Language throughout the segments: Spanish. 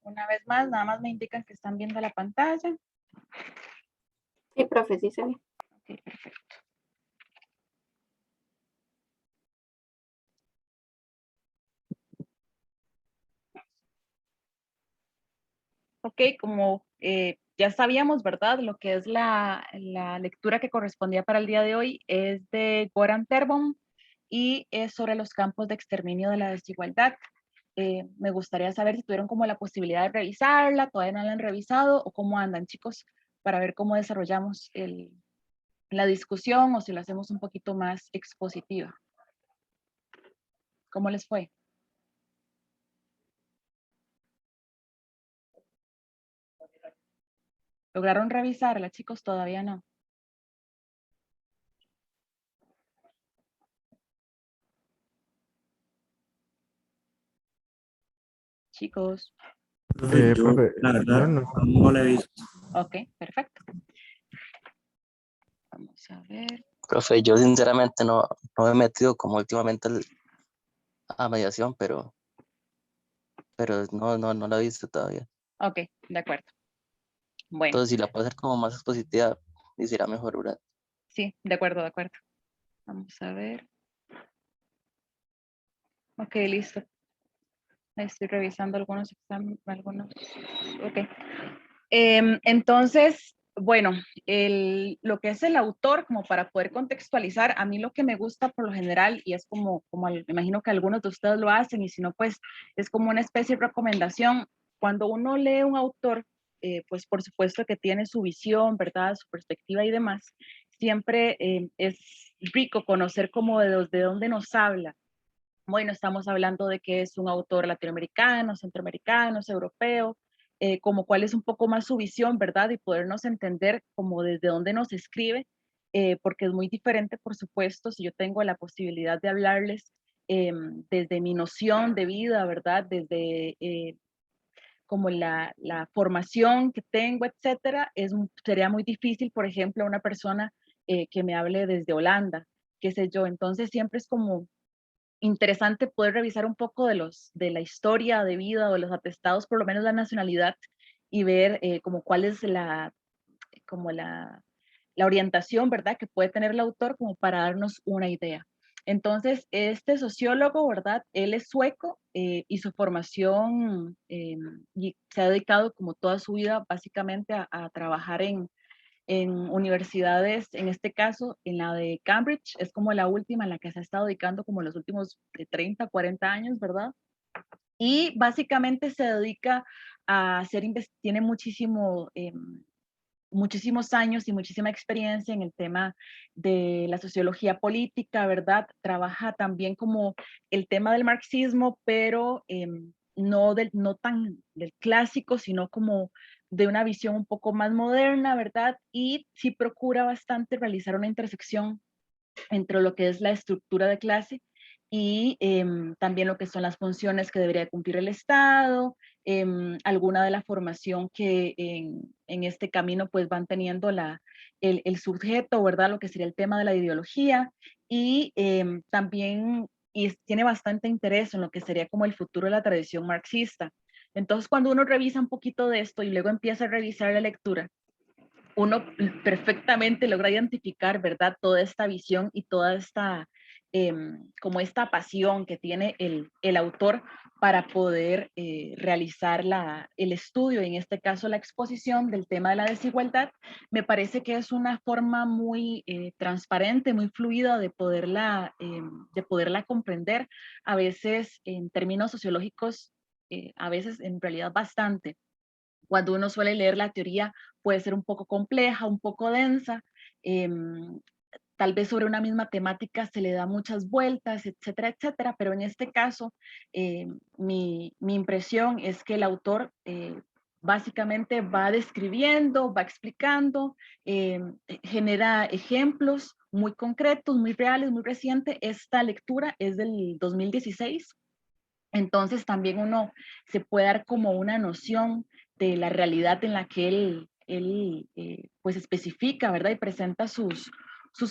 Una vez más, nada más me indican que están viendo la pantalla. Sí, profe, sí se ve. Ok, perfecto. Ok, como ya sabíamos, ¿verdad? Lo que es la lectura que correspondía para el día de hoy es de Goran Terbohm y es sobre los campos de exterminio de la desigualdad. Me gustaría saber si tuvieron como la posibilidad de revisarla, todavía no la han revisado o cómo andan, chicos, para ver cómo desarrollamos la discusión o si la hacemos un poquito más expositiva. ¿Cómo les fue? ¿Lograron revisarla, chicos? Todavía no. Chicos. Yo, Profe, la yo verdad, no. no la he visto. Ok, perfecto. Vamos a ver. Profe, yo sinceramente no me he metido como últimamente a mediación, pero no la he visto todavía. Ok, de acuerdo. Bueno, Entonces, si la puedo hacer como más expositiva, y será mejor, ¿verdad? sí, de acuerdo, de acuerdo. Vamos a ver. Ok, listo. Estoy revisando algunos exámenes, algunos. Ok. Entonces, bueno, lo que es el autor, como para poder contextualizar, a mí lo que me gusta por lo general, y es me imagino que algunos de ustedes lo hacen, y si no, pues es como una especie de recomendación. Cuando uno lee un autor, pues por supuesto que tiene su visión, ¿verdad? Su perspectiva y demás. Siempre es rico conocer como de dónde nos habla. Bueno, estamos hablando de que es un autor latinoamericano, centroamericano, europeo, como cuál es un poco más su visión, ¿verdad? Y podernos entender como desde dónde nos escribe, porque es muy diferente, por supuesto, si yo tengo la posibilidad de hablarles desde mi noción de vida, ¿verdad? Desde como la formación que tengo, etcétera, sería muy difícil, por ejemplo, a una persona que me hable desde Holanda, qué sé yo. Entonces siempre es como interesante poder revisar un poco de la historia de vida o de los atestados, por lo menos la nacionalidad, y ver como cuál es como la orientación, ¿verdad?, que puede tener el autor como para darnos una idea. Entonces, este sociólogo, ¿verdad? Él es sueco y su formación y se ha dedicado como toda su vida básicamente a trabajar en universidades, en este caso en la de Cambridge, es como la última en la que se ha estado dedicando como los últimos 30, 40 años, ¿verdad? Y básicamente se dedica a hacer, tiene muchísimos años y muchísima experiencia en el tema de la sociología política, ¿verdad? Trabaja también como el tema del marxismo, pero no tan del clásico, sino como de una visión un poco más moderna, ¿verdad? Y sí procura bastante realizar una intersección entre lo que es la estructura de clase y también lo que son las funciones que debería cumplir el Estado, alguna de la formación que en este camino pues van teniendo el sujeto, ¿verdad? Lo que sería el tema de la ideología y también tiene bastante interés en lo que sería como el futuro de la tradición marxista. Entonces, cuando uno revisa un poquito de esto y luego empieza a revisar la lectura, uno perfectamente logra identificar, ¿verdad? Toda esta visión y toda esta, como esta pasión que tiene el autor para poder realizar el estudio, en este caso la exposición del tema de la desigualdad. Me parece que es una forma muy transparente, muy fluida de poderla comprender. A veces en términos sociológicos, a veces en realidad bastante. Cuando uno suele leer la teoría puede ser un poco compleja, un poco densa, tal vez sobre una misma temática se le da muchas vueltas, etcétera, etcétera, pero en este caso mi impresión es que el autor básicamente va describiendo, va explicando, genera ejemplos muy concretos, muy reales, muy recientes. Esta lectura es del 2016. Entonces también uno se puede dar como una noción de la realidad en la que él pues especifica, ¿verdad? Y presenta sus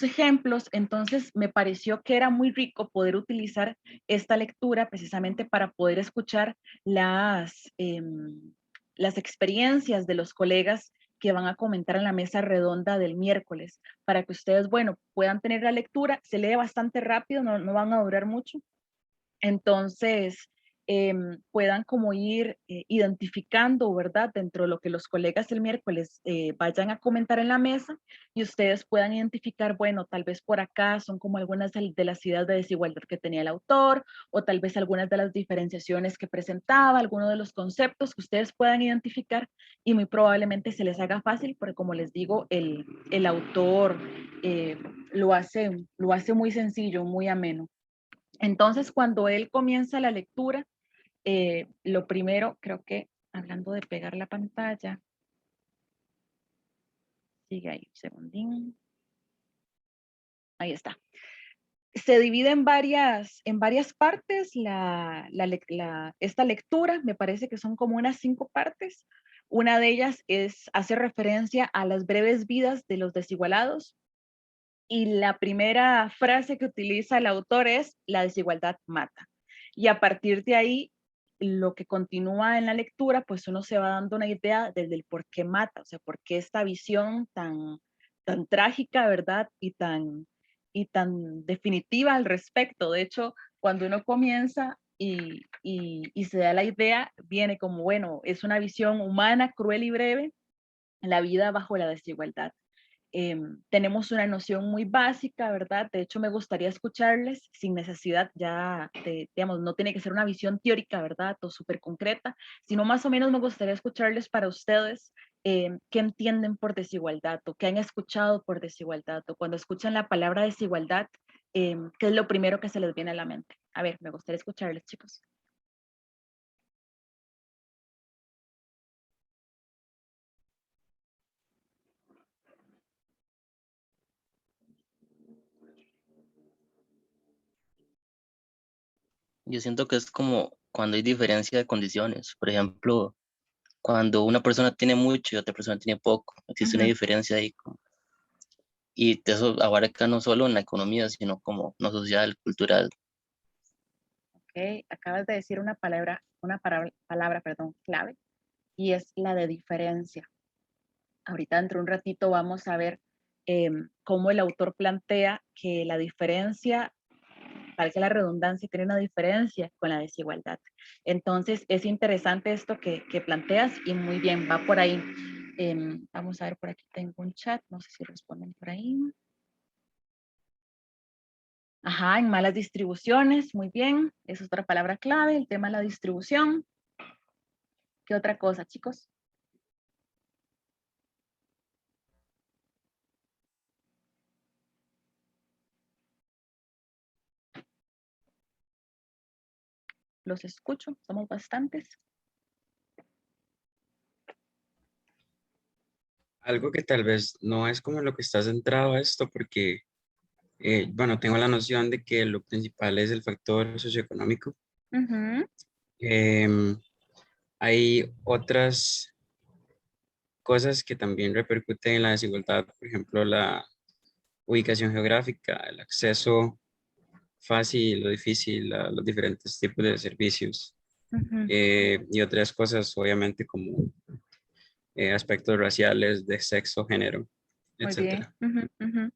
ejemplos. Entonces me pareció que era muy rico poder utilizar esta lectura precisamente para poder escuchar las experiencias de los colegas que van a comentar en la mesa redonda del miércoles, para que ustedes, bueno, puedan tener la lectura. Se lee bastante rápido, no van a durar mucho. Entonces, puedan como ir identificando, ¿verdad? Dentro de lo que los colegas el miércoles vayan a comentar en la mesa, y ustedes puedan identificar, bueno, tal vez por acá son como algunas de las ideas de desigualdad que tenía el autor, o tal vez algunas de las diferenciaciones que presentaba, algunos de los conceptos que ustedes puedan identificar, y muy probablemente se les haga fácil, porque como les digo, el autor lo hace muy sencillo, muy ameno. Entonces, cuando él comienza la lectura, lo primero, creo que, hablando de pegar la pantalla, sigue ahí, un segundín. Ahí está. Se divide en varias partes esta lectura. Me parece que son como unas 5 partes. Una de ellas hace referencia a las breves vidas de los desigualados. Y la primera frase que utiliza el autor es: la desigualdad mata. Y a partir de ahí, lo que continúa en la lectura, pues uno se va dando una idea desde el por qué mata, o sea, por qué esta visión tan trágica, ¿verdad? Y tan definitiva al respecto. De hecho, cuando uno comienza y se da la idea, viene como, bueno, es una visión humana, cruel y breve, la vida bajo la desigualdad. Tenemos una noción muy básica, ¿verdad? De hecho, me gustaría escucharles sin necesidad ya de, digamos, no tiene que ser una visión teórica, ¿verdad? O súper concreta, sino más o menos me gustaría escucharles para ustedes qué entienden por desigualdad, o qué han escuchado por desigualdad, o cuando escuchan la palabra desigualdad, qué es lo primero que se les viene a la mente. A ver, me gustaría escucharles, chicos. Yo siento que es como cuando hay diferencia de condiciones. Por ejemplo, cuando una persona tiene mucho y otra persona tiene poco, existe una Ujú. diferencia ahí. Y eso abarca no solo en la economía, sino como no social, cultural. Ok, acabas de decir palabra, perdón, clave, y es la de diferencia. Ahorita dentro de un ratito vamos a ver cómo el autor plantea que la diferencia, valga la redundancia, tiene una diferencia con la desigualdad. Entonces es interesante esto que planteas, y muy bien, va por ahí. Vamos a ver, por aquí tengo un chat, no sé si responden por ahí. Ajá, en malas distribuciones, muy bien. Esa es otra palabra clave, el tema de la distribución. ¿Qué otra cosa, chicos? Los escucho, somos bastantes. Algo que tal vez no es como lo que está centrado a esto, porque, bueno, tengo la noción de que lo principal es el factor socioeconómico. Ujú. Em, Hay otras cosas que también repercuten en la desigualdad, por ejemplo, la ubicación geográfica, el acceso fácil o difícil a los diferentes tipos de servicios, Ujú. y otras cosas, obviamente, como aspectos raciales, de sexo, género, Muy bien. etcétera. Ujú, ujú.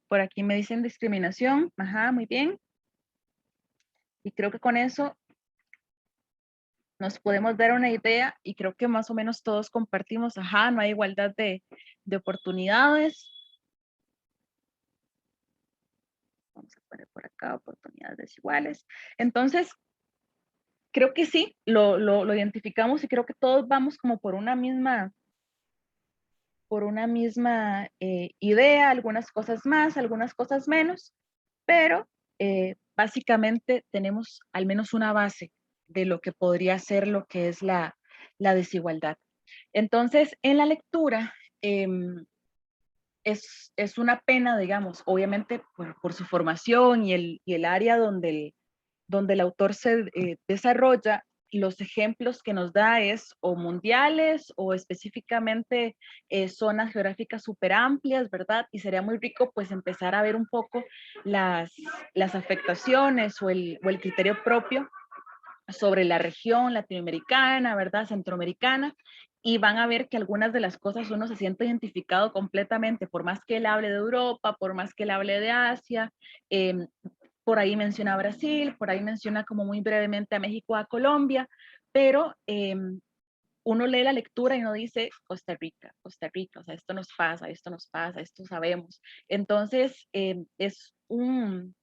Por aquí me dicen discriminación. Ajá, muy bien. Y creo que con eso nos podemos dar una idea, y creo que más o menos todos compartimos, ajá, no hay igualdad de oportunidades. Vamos a poner por acá oportunidades desiguales. Entonces, creo que sí, lo identificamos, y creo que todos vamos como por una misma idea, algunas cosas más, algunas cosas menos, pero básicamente tenemos al menos una base de lo que podría ser lo que es la desigualdad. Entonces, en la lectura, es una pena, digamos, obviamente por su formación y el área donde el autor se desarrolla. Los ejemplos que nos da es o mundiales o específicamente zonas geográficas súper amplias, ¿verdad? Y sería muy rico pues empezar a ver un poco las afectaciones o el criterio propio sobre la región latinoamericana, ¿verdad? Centroamericana, y van a ver que algunas de las cosas uno se siente identificado completamente, por más que él hable de Europa, por más que él hable de Asia, por ahí menciona a Brasil, por ahí menciona como muy brevemente a México, a Colombia, pero uno lee la lectura y uno dice Costa Rica, o sea, esto nos pasa, esto sabemos. Entonces, es un,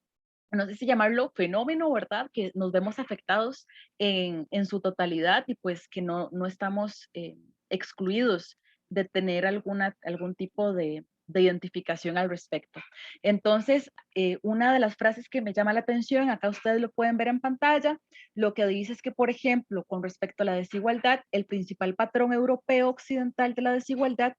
no sé si llamarlo fenómeno, ¿verdad? Que nos vemos afectados en su totalidad y pues que no estamos excluidos de tener algún tipo de identificación al respecto. Entonces, una de las frases que me llama la atención, acá ustedes lo pueden ver en pantalla, lo que dice es que, por ejemplo, con respecto a la desigualdad, el principal patrón europeo occidental de la desigualdad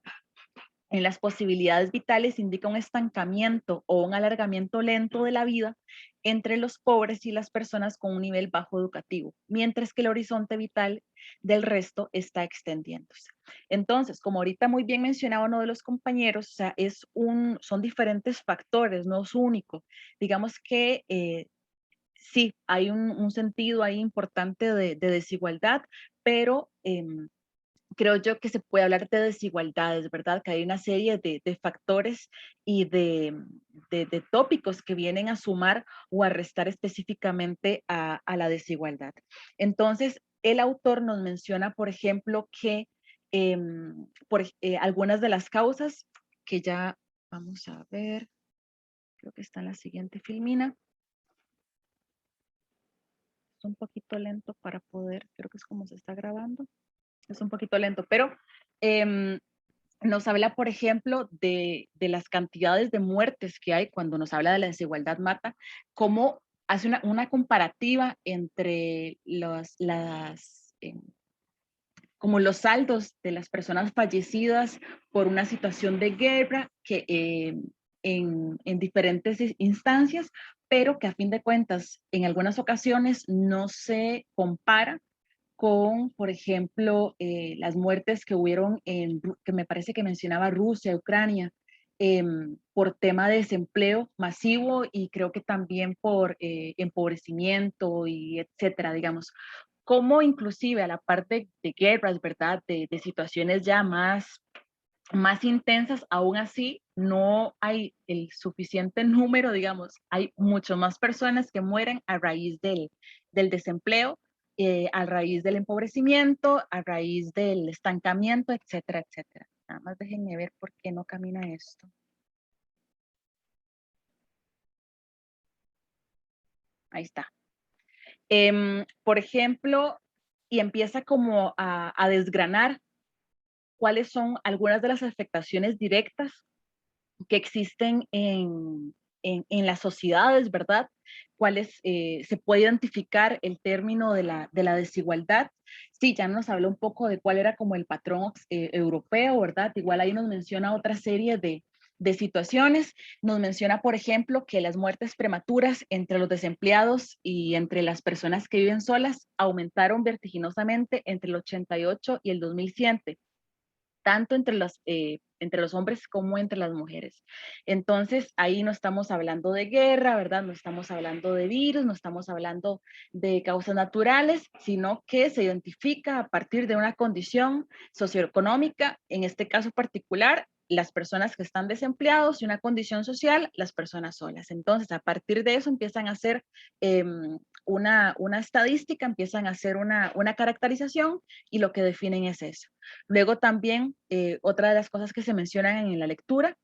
en las posibilidades vitales indica un estancamiento o un alargamiento lento de la vida entre los pobres y las personas con un nivel bajo educativo, mientras que el horizonte vital del resto está extendiéndose. Entonces, como ahorita muy bien mencionaba uno de los compañeros, o sea, son diferentes factores, no es único. Digamos que sí, hay un sentido ahí importante de desigualdad, pero creo yo que se puede hablar de desigualdades, ¿verdad? Que hay una serie de factores y de tópicos que vienen a sumar o a restar específicamente a la desigualdad. Entonces, el autor nos menciona, por ejemplo, que algunas de las causas que ya vamos a ver, creo que está en la siguiente filmina. Es un poquito lento para poder, creo que es como se está grabando. Es un poquito lento, pero nos habla, por ejemplo, de las cantidades de muertes que hay cuando nos habla de la desigualdad mata, cómo hace una comparativa entre como los saldos de las personas fallecidas por una situación de guerra que en diferentes instancias, pero que a fin de cuentas en algunas ocasiones no se compara con, por ejemplo, las muertes que hubieron que me parece que mencionaba Rusia, Ucrania, por tema de desempleo masivo y creo que también por empobrecimiento y etcétera, digamos. Como inclusive a la parte de guerras, ¿verdad? De situaciones ya más intensas, aún así no hay el suficiente número, digamos, hay mucho más personas que mueren a raíz del desempleo, a raíz del empobrecimiento, a raíz del estancamiento, etcétera, etcétera. Nada más déjenme ver por qué no camina esto. Ahí está. Por ejemplo, y empieza como a desgranar cuáles son algunas de las afectaciones directas que existen en las sociedades, ¿verdad? Cuáles se puede identificar el término de la desigualdad. Sí, ya nos habló un poco de cuál era como el patrón europeo, ¿verdad? Igual ahí nos menciona otra serie de situaciones. Nos menciona, por ejemplo, que las muertes prematuras entre los desempleados y entre las personas que viven solas aumentaron vertiginosamente entre el 88 y el 2007, tanto entre los hombres como entre las mujeres. Entonces, ahí no estamos hablando de guerra, ¿verdad? No estamos hablando de virus, no estamos hablando de causas naturales, sino que se identifica a partir de una condición socioeconómica, en este caso particular, las personas que están desempleados y una condición social, las personas solas. Entonces, a partir de eso empiezan a hacer una estadística, empiezan a hacer una caracterización y lo que definen es eso. Luego también, otra de las cosas que se mencionan en la lectura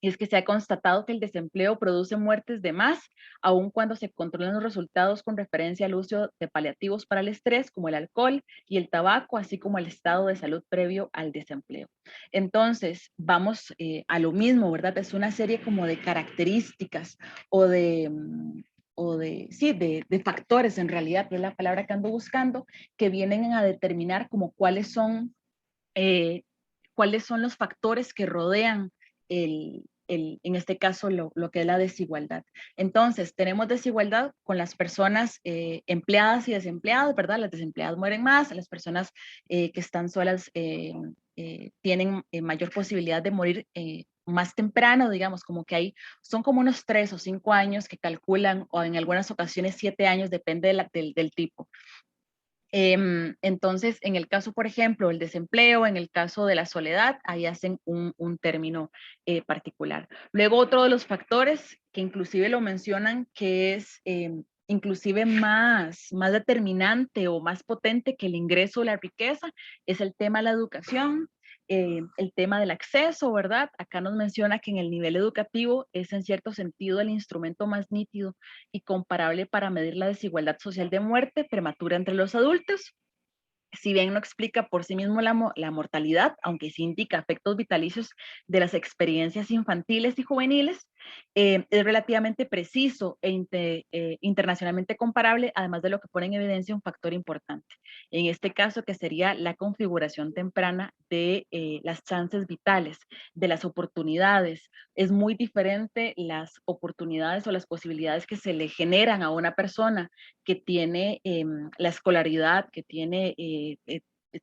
es que se ha constatado que el desempleo produce muertes de más, aun cuando se controlan los resultados con referencia al uso de paliativos para el estrés, como el alcohol y el tabaco, así como el estado de salud previo al desempleo. Entonces, vamos a lo mismo, ¿verdad? Es una serie como de características sí, de factores, en realidad, es la palabra que ando buscando, que vienen a determinar como cuáles son los factores que rodean en este caso lo que es la desigualdad. Entonces, tenemos desigualdad con las personas empleadas y desempleadas, ¿verdad? Las desempleadas mueren más, las personas que están solas tienen mayor posibilidad de morir más temprano, digamos, como que son como unos 3 o 5 años que calculan, o en algunas ocasiones 7 años, depende del tipo. Entonces, en el caso, por ejemplo, el desempleo, en el caso de la soledad, ahí hacen un término particular. Luego, otro de los factores que inclusive lo mencionan, que es inclusive más determinante o más potente que el ingreso o la riqueza, es el tema de la educación, el tema del acceso, ¿verdad? Acá nos menciona que en el nivel educativo es en cierto sentido el instrumento más nítido y comparable para medir la desigualdad social de muerte prematura entre los adultos. Si bien no explica por sí mismo la mortalidad, aunque sí indica efectos vitalicios de las experiencias infantiles y juveniles, es relativamente preciso internacionalmente comparable, además de lo que pone en evidencia un factor importante. En este caso, que sería la configuración temprana de las chances vitales, de las oportunidades. Es muy diferente las oportunidades o las posibilidades que se le generan a una persona que tiene la escolaridad, que tiene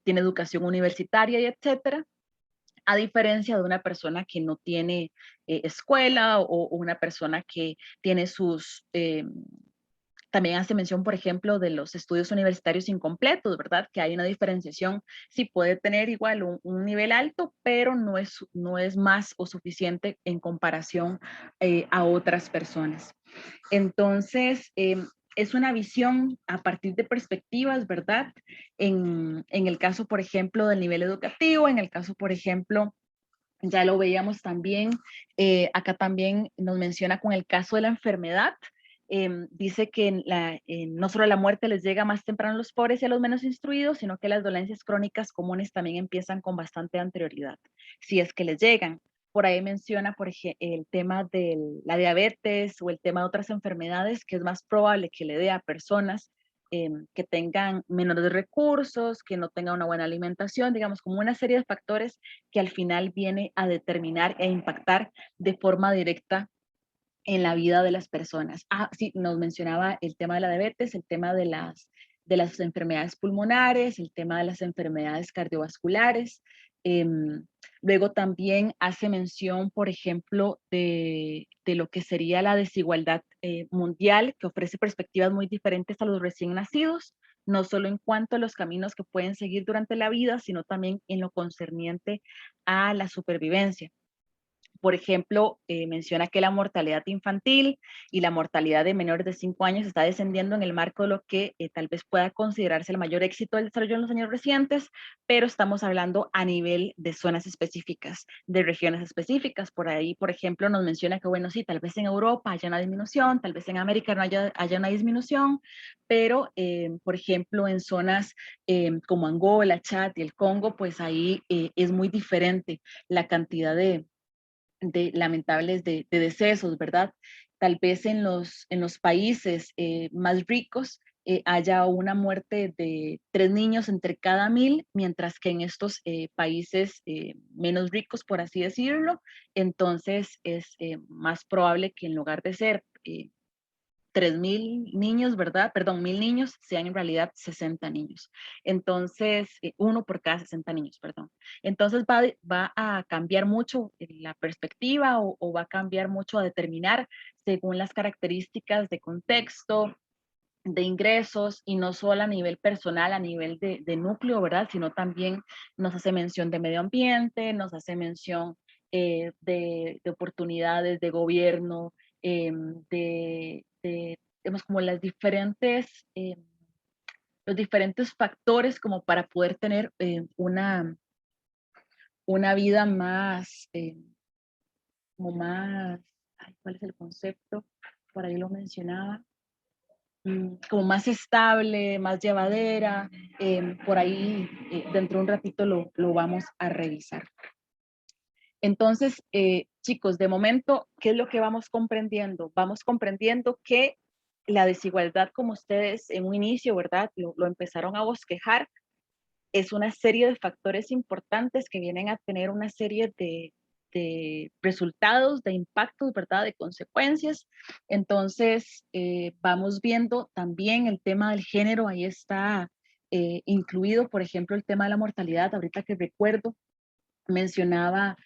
educación universitaria y etcétera, a diferencia de una persona que no tiene escuela o una persona que tiene también hace mención, por ejemplo, de los estudios universitarios incompletos, ¿verdad? Que hay una diferenciación, sí puede tener igual un nivel alto, pero no es más o suficiente en comparación a otras personas. Entonces, es una visión a partir de perspectivas, ¿verdad? En el caso, por ejemplo, del nivel educativo, en el caso, por ejemplo, ya lo veíamos también, acá también nos menciona con el caso de la enfermedad, dice que no solo la muerte les llega más temprano a los pobres y a los menos instruidos, sino que las dolencias crónicas comunes también empiezan con bastante anterioridad, si es que les llegan. Por ahí menciona, por ejemplo, el tema de la diabetes o el tema de otras enfermedades que es más probable que le dé a personas que tengan menores recursos, que no tengan una buena alimentación, digamos, como una serie de factores que al final viene a determinar e impactar de forma directa en la vida de las personas. Sí, nos mencionaba el tema de la diabetes, el tema de las enfermedades pulmonares, el tema de las enfermedades cardiovasculares. Luego también hace mención, por ejemplo, de lo que sería la desigualdad mundial, que ofrece perspectivas muy diferentes a los recién nacidos, no solo en cuanto a los caminos que pueden seguir durante la vida, sino también en lo concerniente a la supervivencia. Por ejemplo, menciona que la mortalidad infantil y la mortalidad de menores de 5 años está descendiendo en el marco de lo que tal vez pueda considerarse el mayor éxito del desarrollo en los años recientes, pero estamos hablando a nivel de zonas específicas, de regiones específicas. Por ahí, por ejemplo, nos menciona que, bueno, sí, tal vez en Europa haya una disminución, tal vez en América no haya una disminución, pero, por ejemplo, en zonas como Angola, Chad y el Congo, pues ahí es muy diferente la cantidad de lamentables de decesos, ¿verdad? Tal vez en los países más ricos haya una muerte de 3 niños entre cada 1000, mientras que en estos países menos ricos, por así decirlo, entonces es más probable que en lugar de ser 3,000 niños, ¿verdad? Perdón, 1000 niños, sean en realidad 60 niños. Entonces, uno por cada 60 niños, perdón. Entonces va a cambiar mucho la perspectiva o va a cambiar mucho a determinar según las características de contexto, de ingresos y no solo a nivel personal, a nivel de núcleo, ¿verdad? Sino también nos hace mención de medio ambiente, nos hace mención de oportunidades de gobierno, digamos, como los diferentes factores como para poder tener una vida más, como más, ¿cuál es el concepto? Por ahí lo mencionaba, como más estable, más llevadera, por ahí dentro de un ratito lo vamos a revisar. Entonces, chicos, de momento, ¿qué es lo que vamos comprendiendo? Vamos comprendiendo que la desigualdad, como ustedes en un inicio, ¿verdad? Lo empezaron a bosquejar, es una serie de factores importantes que vienen a tener una serie de resultados, de impactos, ¿verdad? De consecuencias. Entonces, vamos viendo también el tema del género, ahí está incluido, por ejemplo, el tema de la mortalidad, ahorita que recuerdo, mencionaba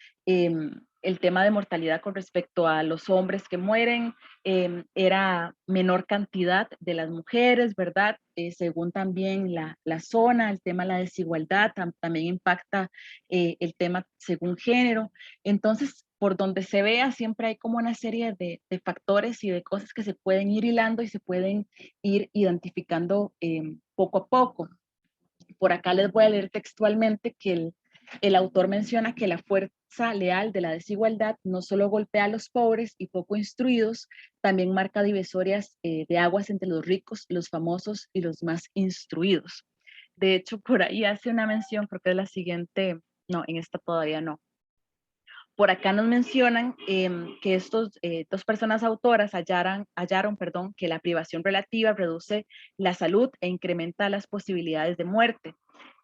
el tema de mortalidad con respecto a los hombres que mueren era menor cantidad de las mujeres, ¿verdad? Según también la zona, el tema de la desigualdad también impacta el tema según género. Entonces, por donde se vea, siempre hay como una serie de factores y de cosas que se pueden ir hilando y se pueden ir identificando poco a poco. Por acá les voy a leer textualmente que el autor menciona que la fuerza leal de la desigualdad no solo golpea a los pobres y poco instruidos, también marca divisorias de aguas entre los ricos, los famosos y los más instruidos. De hecho, por ahí hace una mención, creo que es la siguiente, no, en esta todavía no. Por acá nos mencionan que estos dos personas autoras hallaron, que la privación relativa reduce la salud e incrementa las posibilidades de muerte,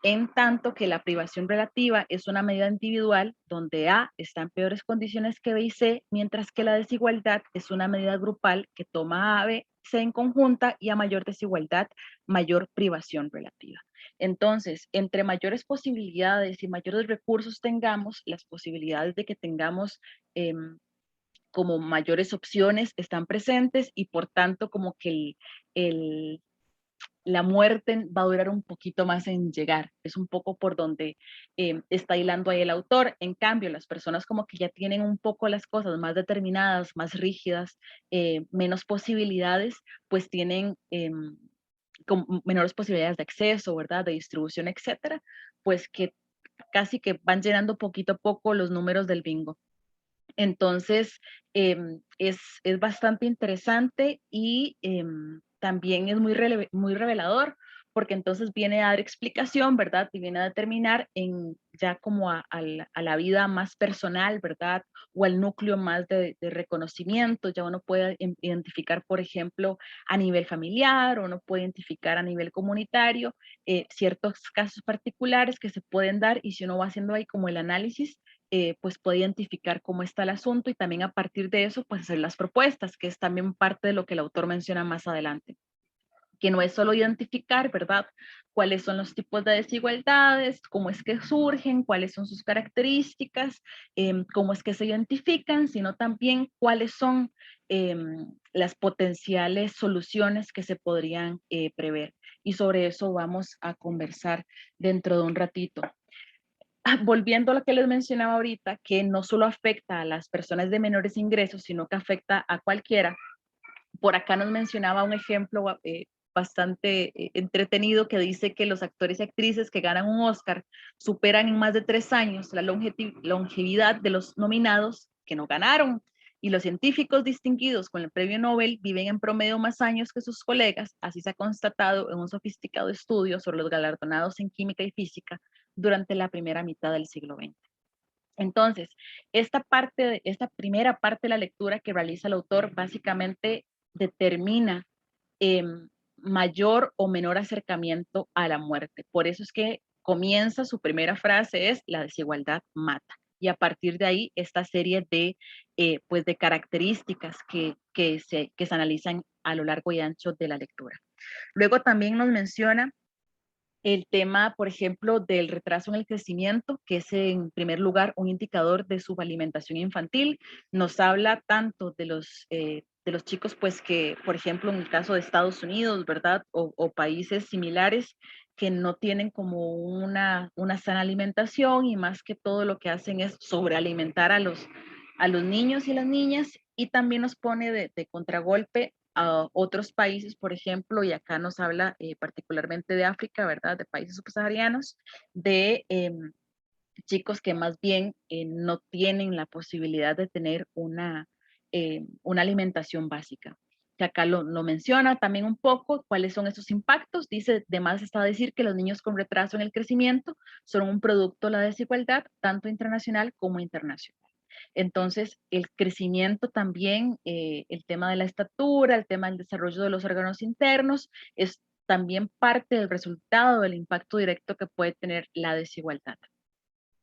en tanto que la privación relativa es una medida individual donde A está en peores condiciones que B y C, mientras que la desigualdad es una medida grupal que toma A, B, C en conjunta y a mayor desigualdad, mayor privación relativa. Entonces, entre mayores posibilidades y mayores recursos tengamos, las posibilidades de que tengamos como mayores opciones están presentes y por tanto como que la muerte va a durar un poquito más en llegar. Es un poco por donde está hilando ahí el autor. En cambio, las personas como que ya tienen un poco las cosas más determinadas, más rígidas, menos posibilidades, pues tienen con menores posibilidades de acceso, ¿verdad? De distribución, etcétera, pues que casi que van llenando poquito a poco los números del bingo. Entonces, es bastante interesante y también es muy revelador, porque entonces viene a dar explicación, ¿verdad? Y viene a determinar en ya como a la vida más personal, ¿verdad? O al núcleo más de reconocimiento. Ya uno puede identificar, por ejemplo, a nivel familiar, o uno puede identificar a nivel comunitario ciertos casos particulares que se pueden dar, y si uno va haciendo ahí como el análisis, pues puede identificar cómo está el asunto y también a partir de eso, pues hacer las propuestas, que es también parte de lo que el autor menciona más adelante. Que no es solo identificar, ¿verdad? Cuáles son los tipos de desigualdades, cómo es que surgen, cuáles son sus características, cómo es que se identifican, sino también cuáles son las potenciales soluciones que se podrían prever. Y sobre eso vamos a conversar dentro de un ratito. Volviendo a lo que les mencionaba ahorita, que no solo afecta a las personas de menores ingresos, sino que afecta a cualquiera. Por acá nos mencionaba un ejemplo bastante entretenido que dice que los actores y actrices que ganan un Oscar superan en más de 3 años la longevidad de los nominados que no ganaron. Y los científicos distinguidos con el premio Nobel viven en promedio más años que sus colegas, así se ha constatado en un sofisticado estudio sobre los galardonados en química y física durante la primera mitad del siglo XX. Entonces, esta primera parte de la lectura que realiza el autor básicamente determina mayor o menor acercamiento a la muerte. Por eso es que comienza, su primera frase es: la desigualdad mata. Y a partir de ahí, esta serie de, pues de características que se analizan a lo largo y ancho de la lectura. Luego también nos menciona el tema, por ejemplo, del retraso en el crecimiento, que es en primer lugar un indicador de subalimentación infantil. Nos habla tanto de los chicos, pues que, por ejemplo, en el caso de Estados Unidos, ¿verdad? O países similares que no tienen como una sana alimentación, y más que todo lo que hacen es sobrealimentar a los niños y las niñas, y también nos pone de contragolpe a otros países, por ejemplo, y acá nos habla particularmente de África, ¿verdad? De países subsaharianos, de chicos que más bien no tienen la posibilidad de tener una alimentación básica. Que acá lo menciona también un poco, cuáles son esos impactos. Dice, además está a decir que los niños con retraso en el crecimiento son un producto de la desigualdad, tanto internacional como internacional. Entonces, el crecimiento también, el tema de la estatura, el tema del desarrollo de los órganos internos, es también parte del resultado del impacto directo que puede tener la desigualdad.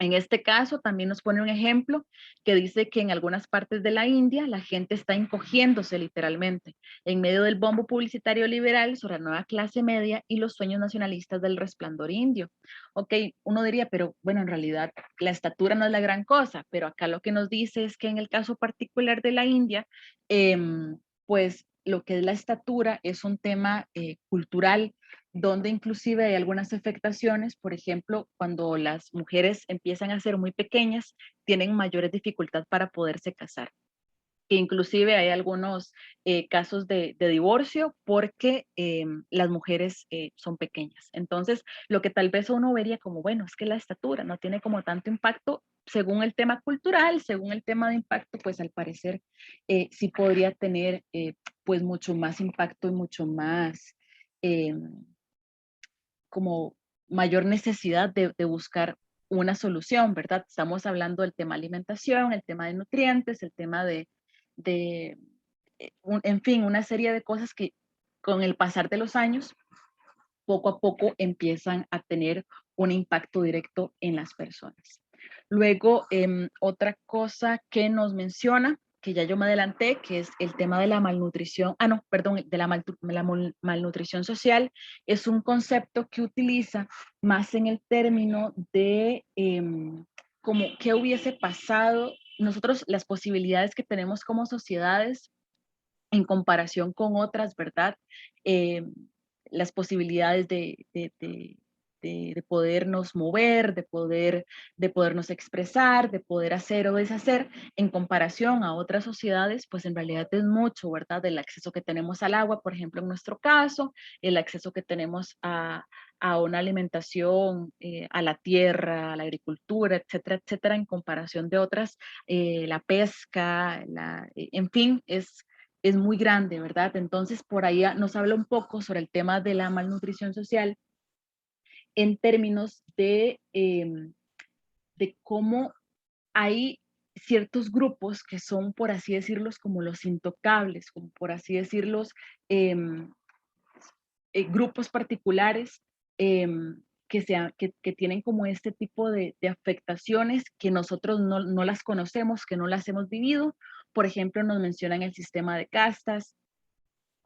En este caso también nos pone un ejemplo que dice que en algunas partes de la India la gente está encogiéndose literalmente en medio del bombo publicitario liberal sobre la nueva clase media y los sueños nacionalistas del resplandor indio. Ok, uno diría, pero bueno, en realidad la estatura no es la gran cosa, pero acá lo que nos dice es que en el caso particular de la India, pues lo que es la estatura es un tema cultural donde inclusive hay algunas afectaciones, por ejemplo, cuando las mujeres empiezan a ser muy pequeñas, tienen mayores dificultades para poderse casar. Que inclusive hay algunos casos de divorcio porque las mujeres son pequeñas. Entonces, lo que tal vez uno vería como, bueno, es que la estatura no tiene como tanto impacto, según el tema cultural, según el tema de impacto, pues al parecer sí podría tener pues mucho más impacto y mucho más como mayor necesidad de buscar una solución, ¿verdad? Estamos hablando del tema alimentación, el tema de nutrientes, el tema de en fin, una serie de cosas que con el pasar de los años, poco a poco empiezan a tener un impacto directo en las personas. Luego, otra cosa que nos menciona, que ya yo me adelanté, que es el tema de la malnutrición, no, perdón, de la malnutrición social, es un concepto que utiliza más en el término de como qué hubiese pasado, nosotros las posibilidades que tenemos como sociedades en comparación con otras, ¿verdad? Las posibilidades de podernos mover, de podernos expresar, de poder hacer o deshacer en comparación a otras sociedades, pues en realidad es mucho, ¿verdad? El acceso que tenemos al agua, por ejemplo, en nuestro caso, el acceso que tenemos a una alimentación, a la tierra, a la agricultura, etcétera, etcétera, en comparación de otras, la pesca, en fin, es muy grande, ¿verdad? Entonces, por ahí nos habla un poco sobre el tema de la malnutrición social en términos de cómo hay ciertos grupos que son, por así decirlos, como los intocables, como por así decirlos, grupos particulares que tienen como este tipo de afectaciones que nosotros no las conocemos, que no las hemos vivido. Por ejemplo, nos mencionan el sistema de castas,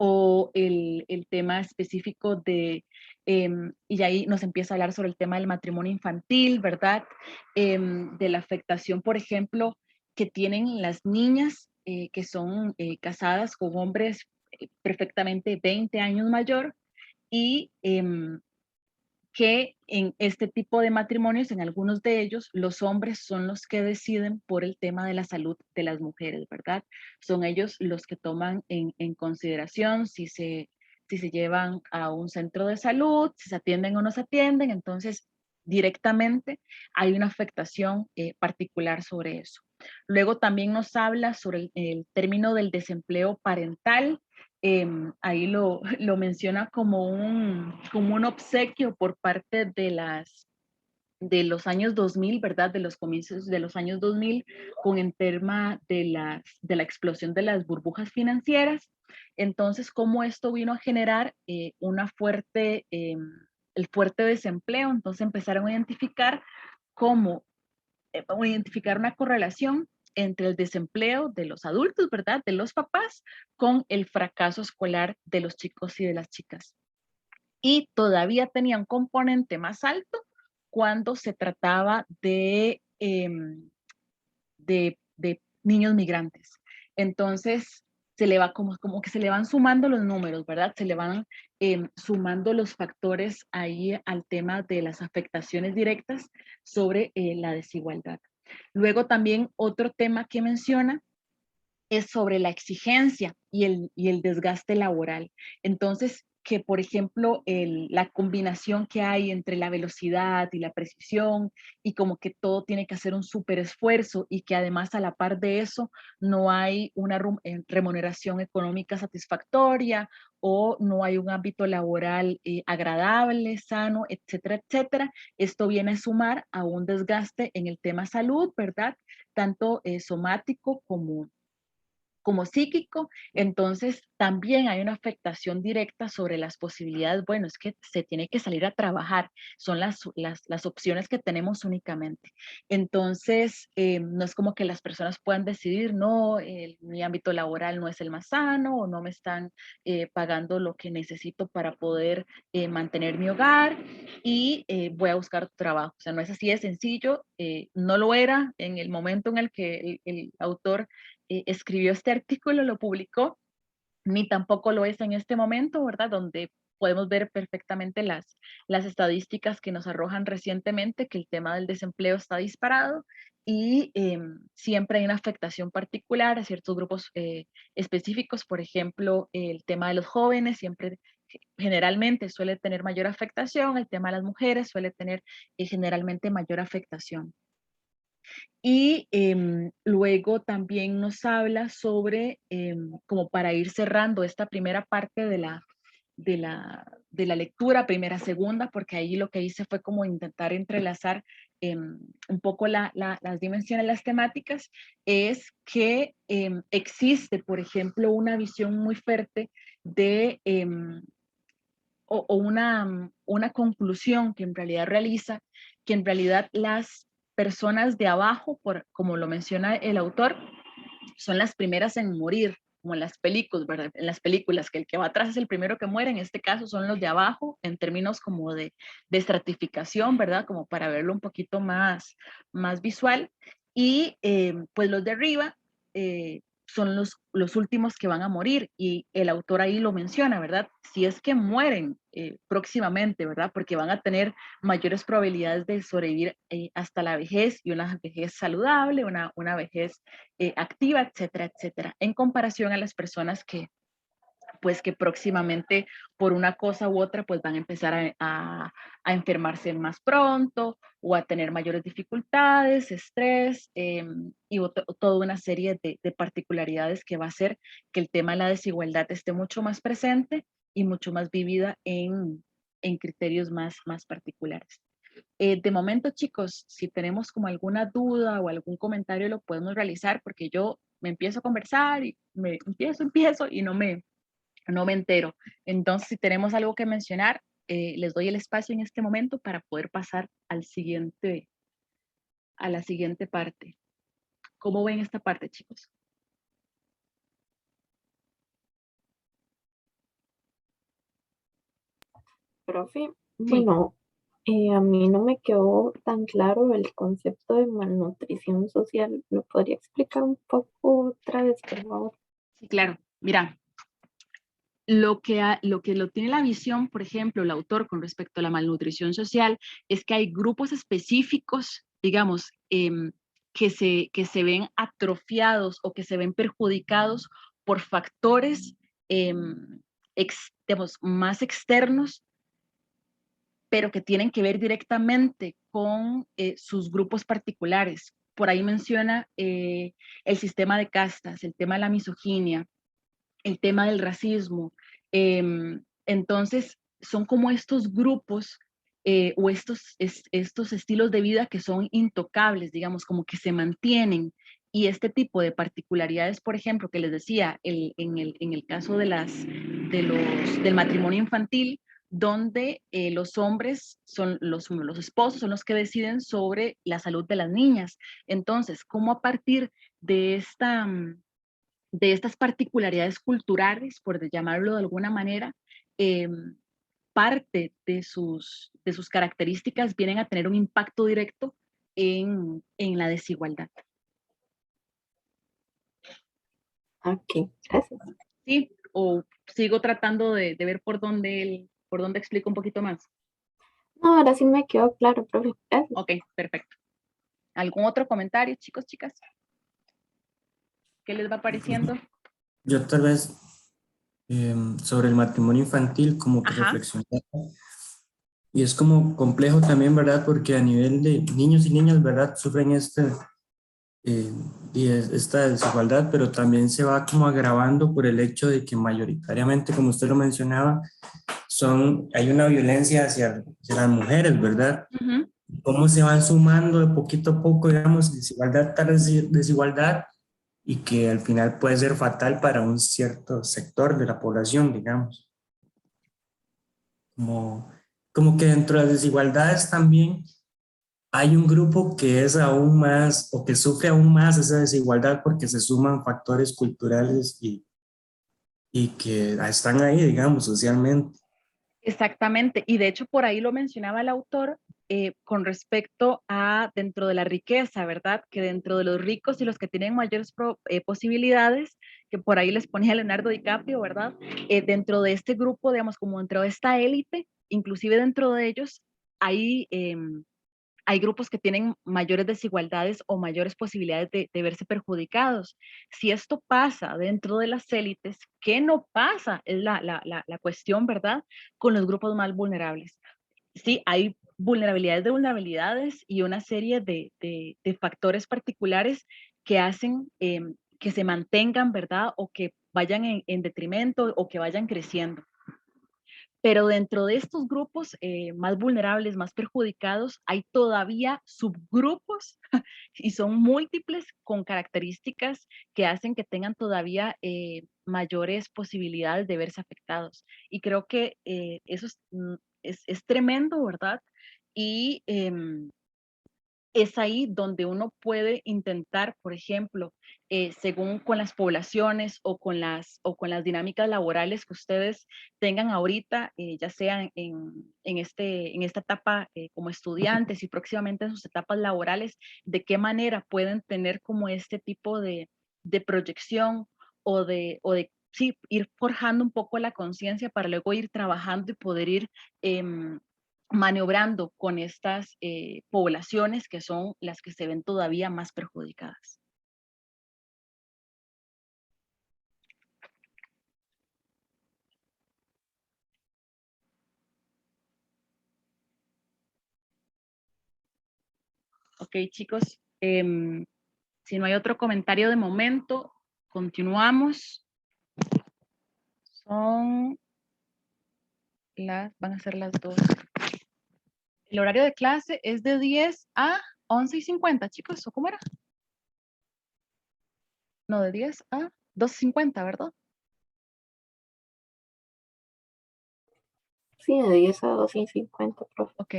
o el tema específico y ahí nos empieza a hablar sobre el tema del matrimonio infantil, ¿verdad? De la afectación, por ejemplo, que tienen las niñas que son casadas con hombres perfectamente 20 años mayor y que en este tipo de matrimonios, en algunos de ellos, los hombres son los que deciden por el tema de la salud de las mujeres, ¿verdad? Son ellos los que toman en consideración si se llevan a un centro de salud, si se atienden o no se atienden, entonces directamente hay una afectación particular sobre eso. Luego también nos habla sobre el término del desempleo parental. Ahí lo menciona como un obsequio por parte de los años 2000, ¿verdad? De los comienzos de los años 2000, con el tema de la explosión de las burbujas financieras. Entonces, cómo esto vino a generar el fuerte desempleo. Entonces empezaron a identificar cómo identificar una correlación entre el desempleo de los adultos, ¿verdad? De los papás, con el fracaso escolar de los chicos y de las chicas. Y todavía tenía un componente más alto cuando se trataba de niños migrantes. Entonces, se le va como que se le van sumando los números, ¿verdad? Se le van sumando los factores ahí al tema de las afectaciones directas sobre la desigualdad. Luego también otro tema que menciona es sobre la exigencia y el desgaste laboral. Entonces, que por ejemplo, la combinación que hay entre la velocidad y la precisión y como que todo tiene que hacer un súper esfuerzo y que además a la par de eso no hay una remuneración económica satisfactoria o no hay un ámbito laboral agradable, sano, etcétera, etcétera. Esto viene a sumar a un desgaste en el tema salud, ¿verdad? Tanto somático como como psíquico, entonces también hay una afectación directa sobre las posibilidades. Bueno, es que se tiene que salir a trabajar, son las opciones que tenemos únicamente. Entonces, no es como que las personas puedan decidir, no, mi ámbito laboral no es el más sano, o no me están pagando lo que necesito para poder mantener mi hogar, y voy a buscar otro trabajo. O sea, no es así de sencillo, no lo era en el momento en el que el autor escribió este artículo, lo publicó, ni tampoco lo es en este momento, ¿verdad? Donde podemos ver perfectamente las estadísticas que nos arrojan recientemente que el tema del desempleo está disparado, y siempre hay una afectación particular a ciertos grupos específicos. Por ejemplo, el tema de los jóvenes siempre generalmente suele tener mayor afectación, el tema de las mujeres suele tener generalmente mayor afectación. Y luego también nos habla sobre, como para ir cerrando esta primera parte de la lectura, primera, segunda, porque ahí lo que hice fue como intentar entrelazar un poco las dimensiones, las temáticas, es que existe, por ejemplo, una visión muy fuerte de, o una conclusión que en realidad realiza, que en realidad las personas de abajo, como lo menciona el autor, son las primeras en morir, como en las películas, ¿verdad? En las películas, que el que va atrás es el primero que muere. En este caso son los de abajo, en términos como de estratificación, ¿verdad? Como para verlo un poquito más visual. Y pues los de arriba son los últimos que van a morir, y el autor ahí lo menciona, ¿verdad? Si es que mueren próximamente, ¿verdad? Porque van a tener mayores probabilidades de sobrevivir hasta la vejez, y una vejez saludable, una vejez activa, etcétera, etcétera, en comparación a las personas que próximamente por una cosa u otra pues van a empezar a enfermarse más pronto, o a tener mayores dificultades, estrés, y toda una serie de particularidades que va a hacer que el tema de la desigualdad esté mucho más presente y mucho más vivida en criterios más particulares. De momento, chicos, si tenemos como alguna duda o algún comentario, lo podemos realizar, porque yo me empiezo a conversar y empiezo y no me entero. Entonces, si tenemos algo que mencionar, les doy el espacio en este momento para poder pasar a la siguiente parte. ¿Cómo ven esta parte, chicos? Profe, bueno, a mí no me quedó tan claro el concepto de malnutrición social. ¿Lo podría explicar un poco otra vez, por favor? Sí, claro. Mira, lo que lo tiene la visión, por ejemplo, el autor con respecto a la malnutrición social, es que hay grupos específicos, digamos, que se ven atrofiados o que se ven perjudicados por factores digamos, más externos, pero que tienen que ver directamente con sus grupos particulares. Por ahí menciona el sistema de castas, el tema de la misoginia, el tema del racismo. Entonces, son como estos grupos o estos estilos de vida que son intocables, digamos, como que se mantienen. Y este tipo de particularidades, por ejemplo, que les decía, en el caso del matrimonio infantil, donde los hombres son los esposos, son los que deciden sobre la salud de las niñas. Entonces, ¿cómo a partir de estas particularidades culturales, por llamarlo de alguna manera, parte de sus características vienen a tener un impacto directo en la desigualdad? Ok, gracias. ¿Sí? ¿O sigo tratando de ver por dónde explico un poquito más? No, ahora sí me quedó claro, profe. Gracias. Ok, perfecto. ¿Algún otro comentario, chicos, chicas? ¿Qué les va pareciendo? Yo tal vez sobre el matrimonio infantil como que Ajá. reflexionar. Y es como complejo también, ¿verdad? Porque a nivel de niños y niñas, ¿verdad? Sufren esta desigualdad, pero también se va como agravando por el hecho de que mayoritariamente, como usted lo mencionaba, hay una violencia hacia las mujeres, ¿verdad? Uh-huh. Cómo se van sumando de poquito a poco, digamos, desigualdad tras desigualdad, y que al final puede ser fatal para un cierto sector de la población, digamos. Como que dentro de las desigualdades también hay un grupo que es aún más o que sufre aún más esa desigualdad porque se suman factores culturales y que están ahí, digamos, socialmente. Exactamente, y de hecho por ahí lo mencionaba el autor con respecto a dentro de la riqueza, ¿verdad? Que dentro de los ricos y los que tienen mayores posibilidades, que por ahí les ponía Leonardo DiCaprio, ¿verdad? Dentro de este grupo, digamos, como dentro de esta élite, inclusive dentro de ellos, hay grupos que tienen mayores desigualdades o mayores posibilidades de verse perjudicados. Si esto pasa dentro de las élites, ¿qué no pasa? Es la cuestión, ¿verdad? Con los grupos más vulnerables. Sí, hay vulnerabilidades de vulnerabilidades y una serie de factores particulares que hacen que se mantengan, ¿verdad? O que vayan en detrimento o que vayan creciendo. Pero dentro de estos grupos más vulnerables, más perjudicados, hay todavía subgrupos y son múltiples con características que hacen que tengan todavía mayores posibilidades de verse afectados. Y creo que eso es tremendo, ¿verdad? Y es ahí donde uno puede intentar, por ejemplo, según con las poblaciones o con las dinámicas laborales que ustedes tengan ahorita, ya sean en esta etapa como estudiantes y próximamente en sus etapas laborales, de qué manera pueden tener como este tipo de proyección sí, ir forjando un poco la conciencia para luego ir trabajando y poder ir maniobrando con estas poblaciones que son las que se ven todavía más perjudicadas. Ok, chicos, si no hay otro comentario de momento, continuamos. Van a ser las 2. El horario de clase es de 10 a 11:50, chicos, ¿o cómo era? No, de 10 a 2:50, ¿verdad? Sí, de 10 a 2:50, profe. Ok.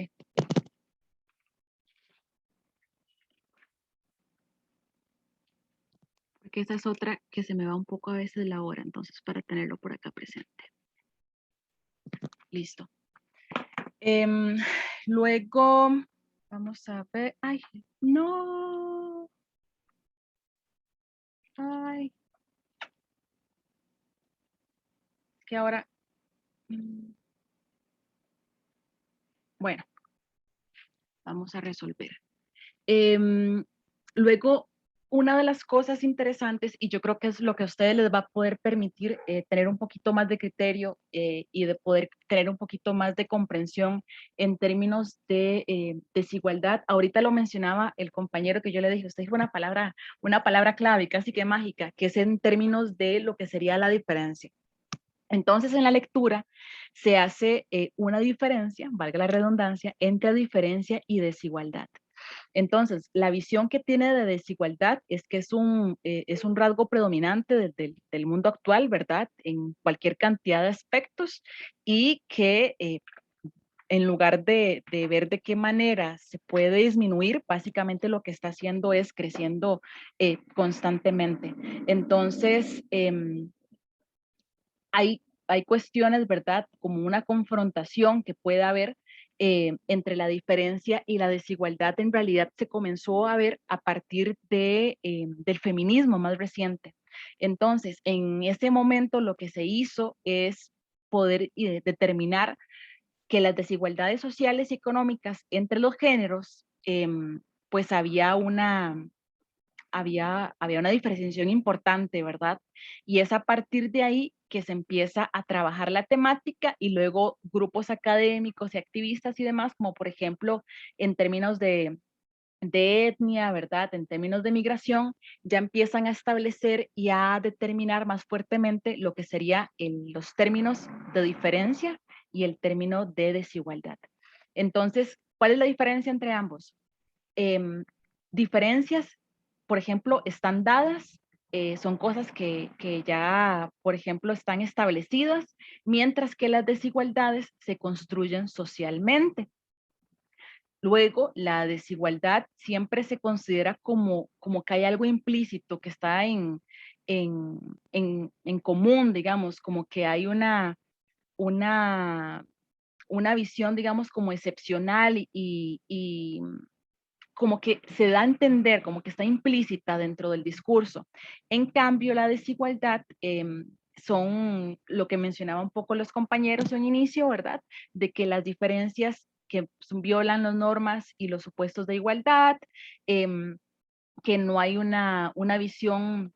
Porque esa es otra que se me va un poco a veces la hora, entonces para tenerlo por acá presente. Listo. Luego, vamos a ver. Ay, no. Ay. Es que ahora. Bueno, vamos a resolver. Luego, una de las cosas interesantes, y yo creo que es lo que a ustedes les va a poder permitir tener un poquito más de criterio y de poder tener un poquito más de comprensión en términos de desigualdad. Ahorita lo mencionaba el compañero que yo le dije, usted dijo una palabra clave, casi que mágica, que es en términos de lo que sería la diferencia. Entonces, en la lectura se hace una diferencia, valga la redundancia, entre diferencia y desigualdad. Entonces, la visión que tiene de desigualdad es que es un rasgo predominante del mundo actual, ¿verdad? En cualquier cantidad de aspectos y que en lugar de ver de qué manera se puede disminuir, básicamente lo que está haciendo es creciendo constantemente. Entonces, hay cuestiones, ¿verdad? Como una confrontación que puede haber entre la diferencia y la desigualdad. En realidad se comenzó a ver a partir del feminismo más reciente. Entonces, en ese momento lo que se hizo es poder determinar que las desigualdades sociales y económicas entre los géneros, pues había una diferenciación importante, ¿verdad? Y es a partir de ahí que se empieza a trabajar la temática y luego grupos académicos y activistas y demás, como por ejemplo en términos de etnia, ¿verdad? En términos de migración, ya empiezan a establecer y a determinar más fuertemente lo que sería los términos de diferencia y el término de desigualdad. Entonces, ¿cuál es la diferencia entre ambos? Diferencias, por ejemplo, están dadas son cosas que ya, por ejemplo, están establecidas, mientras que las desigualdades se construyen socialmente. Luego, la desigualdad siempre se considera como que hay algo implícito que está en común, digamos, como que hay una, una visión, digamos, como excepcional y como que se da a entender, como que está implícita dentro del discurso. En cambio, la desigualdad son lo que mencionaba un poco los compañeros en inicio, ¿verdad? De que las diferencias que violan las normas y los supuestos de igualdad, que no hay una visión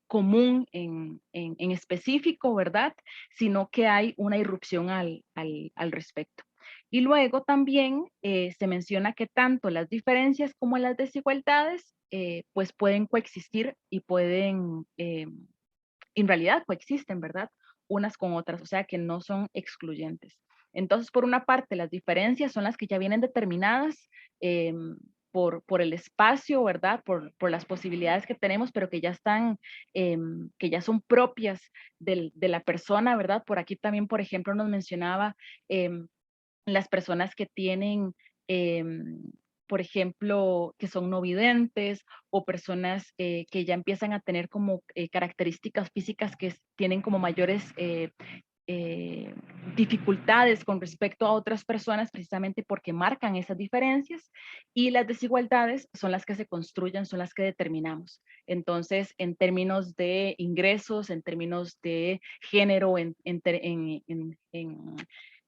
común en específico, ¿verdad? Sino que hay una irrupción al respecto. Y luego también se menciona que tanto las diferencias como las desigualdades pues pueden coexistir y pueden, en realidad coexisten, ¿verdad? Unas con otras, o sea que no son excluyentes. Entonces, por una parte, las diferencias son las que ya vienen determinadas por el espacio, ¿verdad? Por las posibilidades que tenemos, pero que ya están, que ya son propias de la persona, ¿verdad? Por aquí también, por ejemplo, nos mencionaba las personas que tienen, por ejemplo, que son no videntes o personas que ya empiezan a tener como características físicas que tienen como mayores dificultades con respecto a otras personas precisamente porque marcan esas diferencias, y las desigualdades son las que se construyen, son las que determinamos. Entonces, en términos de ingresos, en términos de género, en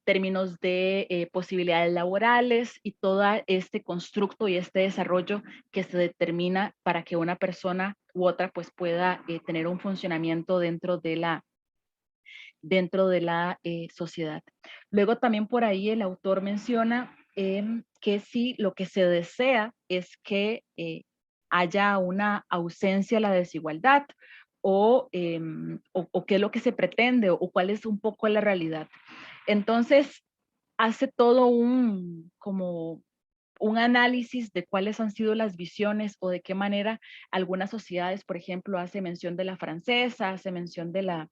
términos de posibilidades laborales y todo este constructo y este desarrollo que se determina para que una persona u otra pues pueda tener un funcionamiento dentro de la sociedad. Luego también por ahí el autor menciona que si lo que se desea es que haya una ausencia de la desigualdad o qué es lo que se pretende o cuál es un poco la realidad. Entonces, hace todo como un análisis de cuáles han sido las visiones o de qué manera algunas sociedades, por ejemplo, hace mención de la francesa, hace mención de la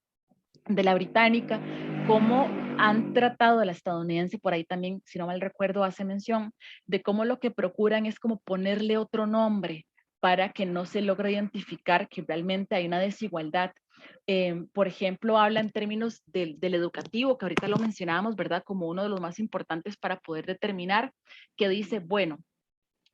británica, cómo han tratado de la estadounidense, por ahí también, si no mal recuerdo, hace mención de cómo lo que procuran es como ponerle otro nombre para que no se logre identificar que realmente hay una desigualdad. Por ejemplo, habla en términos del educativo, que ahorita lo mencionábamos, ¿verdad? Como uno de los más importantes para poder determinar, que dice, bueno,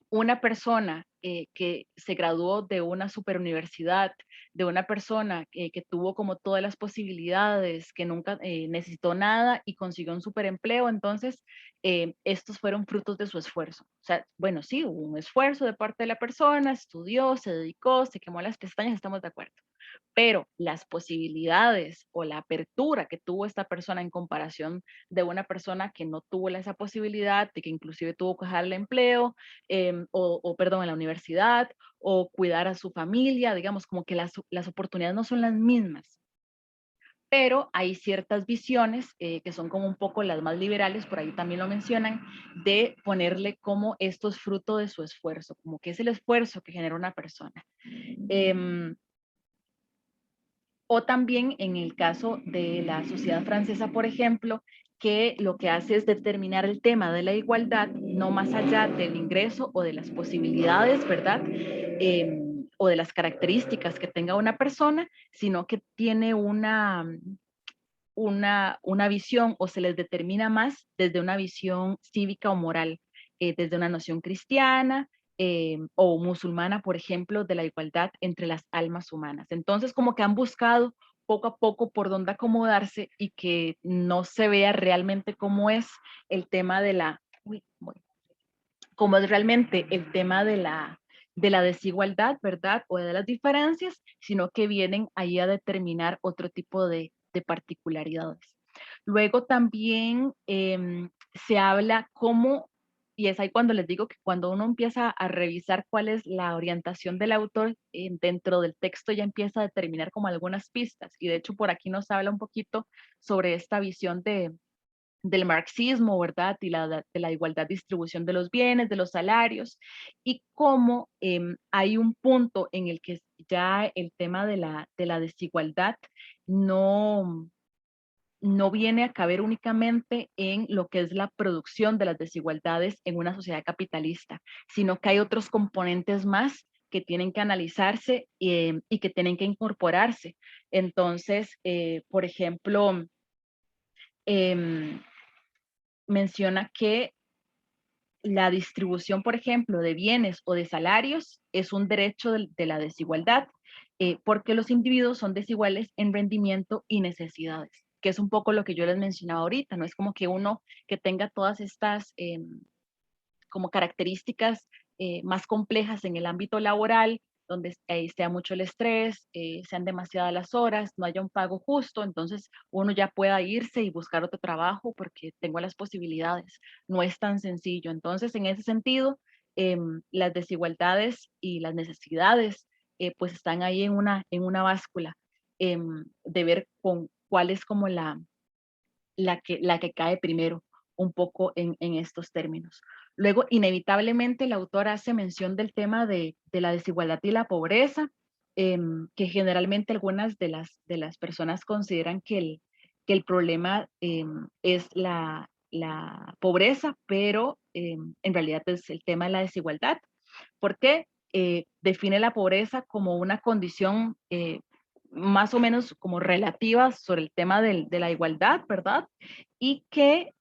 una persona que se graduó de una superuniversidad, de una persona que tuvo como todas las posibilidades, que nunca necesitó nada y consiguió un superempleo, entonces estos fueron frutos de su esfuerzo. O sea, bueno, sí, hubo un esfuerzo de parte de la persona, estudió, se dedicó, se quemó las pestañas, estamos de acuerdo, pero las posibilidades o la apertura que tuvo esta persona en comparación de una persona que no tuvo esa posibilidad, de que inclusive tuvo que dejar el empleo, perdón, en la universidad, o cuidar a su familia, digamos, como que las oportunidades no son las mismas. Pero hay ciertas visiones que son como un poco las más liberales, por ahí también lo mencionan, de ponerle como esto es fruto de su esfuerzo, como que es el esfuerzo que genera una persona. O también en el caso de la sociedad francesa, por ejemplo, que lo que hace es determinar el tema de la igualdad, no más allá del ingreso o de las posibilidades, ¿verdad? O de las características que tenga una persona, sino que tiene una visión o se les determina más desde una visión cívica o moral, desde una noción cristiana o musulmana, por ejemplo, de la igualdad entre las almas humanas. Entonces, como que han buscado poco a poco por dónde acomodarse y que no se vea realmente cómo es el tema de cómo es realmente el tema de la desigualdad, ¿verdad? O de las diferencias, sino que vienen ahí a determinar otro tipo de particularidades. Luego también se habla cómo, y es ahí cuando les digo que cuando uno empieza a revisar cuál es la orientación del autor dentro del texto, ya empieza a determinar como algunas pistas. Y de hecho por aquí nos habla un poquito sobre esta visión del marxismo, ¿verdad? Y de la igualdad de distribución de los bienes, de los salarios, y cómo hay un punto en el que ya el tema de la desigualdad no viene a caber únicamente en lo que es la producción de las desigualdades en una sociedad capitalista, sino que hay otros componentes más que tienen que analizarse y que tienen que incorporarse. Entonces, por ejemplo, menciona que la distribución, por ejemplo, de bienes o de salarios es un derecho de la desigualdad, porque los individuos son desiguales en rendimiento y necesidades, que es un poco lo que yo les mencionaba ahorita. No es como que uno que tenga todas estas como características más complejas en el ámbito laboral, donde sea mucho el estrés, sean demasiadas las horas, no haya un pago justo, entonces uno ya pueda irse y buscar otro trabajo porque tengo las posibilidades. No es tan sencillo. Entonces, en ese sentido, las desigualdades y las necesidades pues están ahí en una báscula de ver con cuál es como la que cae primero un poco en estos términos. Luego, inevitablemente, el autor hace mención del tema de la desigualdad y la pobreza, que generalmente algunas de las personas consideran que el problema es la pobreza, pero en realidad es el tema de la desigualdad, porque define la pobreza como una condición más o menos como relativa sobre el tema de la igualdad, ¿verdad? Y que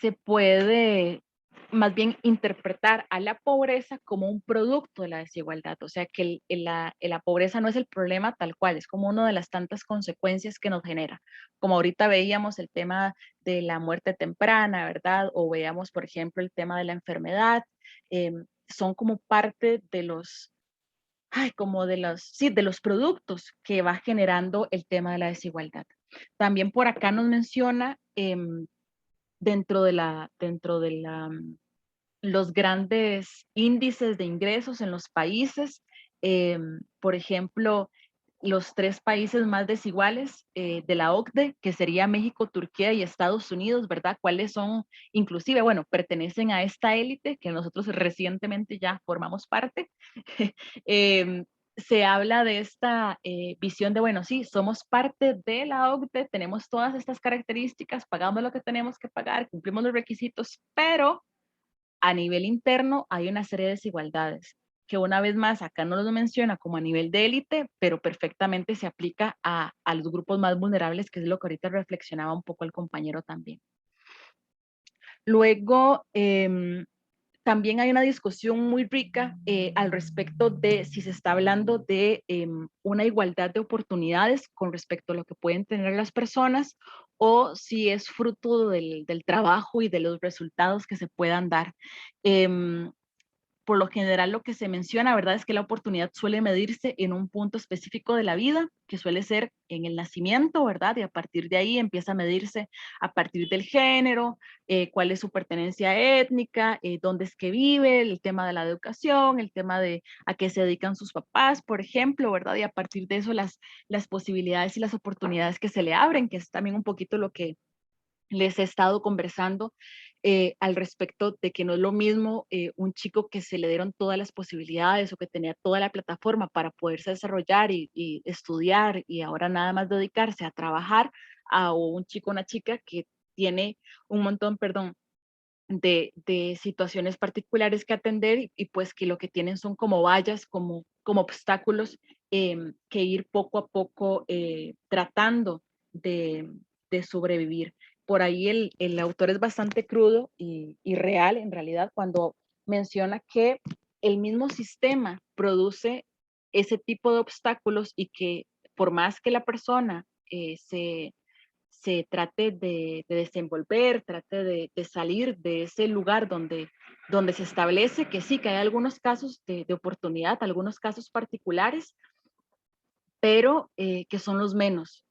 se puede más bien interpretar a la pobreza como un producto de la desigualdad, o sea que la pobreza no es el problema tal cual, es como una de las tantas consecuencias que nos genera, como ahorita veíamos el tema de la muerte temprana, ¿verdad? O veíamos, por ejemplo, el tema de la enfermedad, son como parte de los, como de los, sí, de los productos que va generando el tema de la desigualdad. También por acá nos menciona los grandes índices de ingresos en los países, por ejemplo, los 3 países más desiguales de la OCDE, que sería México, Turquía y Estados Unidos, ¿verdad? ¿Cuáles son? Inclusive, bueno, pertenecen a esta élite que nosotros recientemente ya formamos parte. Se habla de esta visión de, bueno, sí, somos parte de la OCDE, tenemos todas estas características, pagamos lo que tenemos que pagar, cumplimos los requisitos, pero a nivel interno hay una serie de desigualdades que una vez más acá no lo menciona como a nivel de élite, pero perfectamente se aplica a los grupos más vulnerables, que es lo que ahorita reflexionaba un poco el compañero también. Luego, también hay una discusión muy rica al respecto de si se está hablando de una igualdad de oportunidades con respecto a lo que pueden tener las personas o si es fruto del trabajo y de los resultados que se puedan dar. Por lo general lo que se menciona, ¿verdad? Es que la oportunidad suele medirse en un punto específico de la vida, que suele ser en el nacimiento, ¿verdad? Y a partir de ahí empieza a medirse a partir del género, cuál es su pertenencia étnica, dónde es que vive, el tema de la educación, el tema de a qué se dedican sus papás, por ejemplo, ¿verdad? Y a partir de eso las posibilidades y las oportunidades que se le abren, que es también un poquito lo que les he estado conversando al respecto de que no es lo mismo un chico que se le dieron todas las posibilidades o que tenía toda la plataforma para poderse desarrollar y estudiar y ahora nada más dedicarse a trabajar a un chico o una chica que tiene un montón, perdón, de situaciones particulares que atender y pues que lo que tienen son como vallas, como obstáculos que ir poco a poco tratando de sobrevivir. Por ahí el autor es bastante crudo y real en realidad cuando menciona que el mismo sistema produce ese tipo de obstáculos y que por más que la persona se trate de desenvolver, trate de salir de ese lugar donde se establece que sí, que hay algunos casos de oportunidad, algunos casos particulares, pero que son los menos.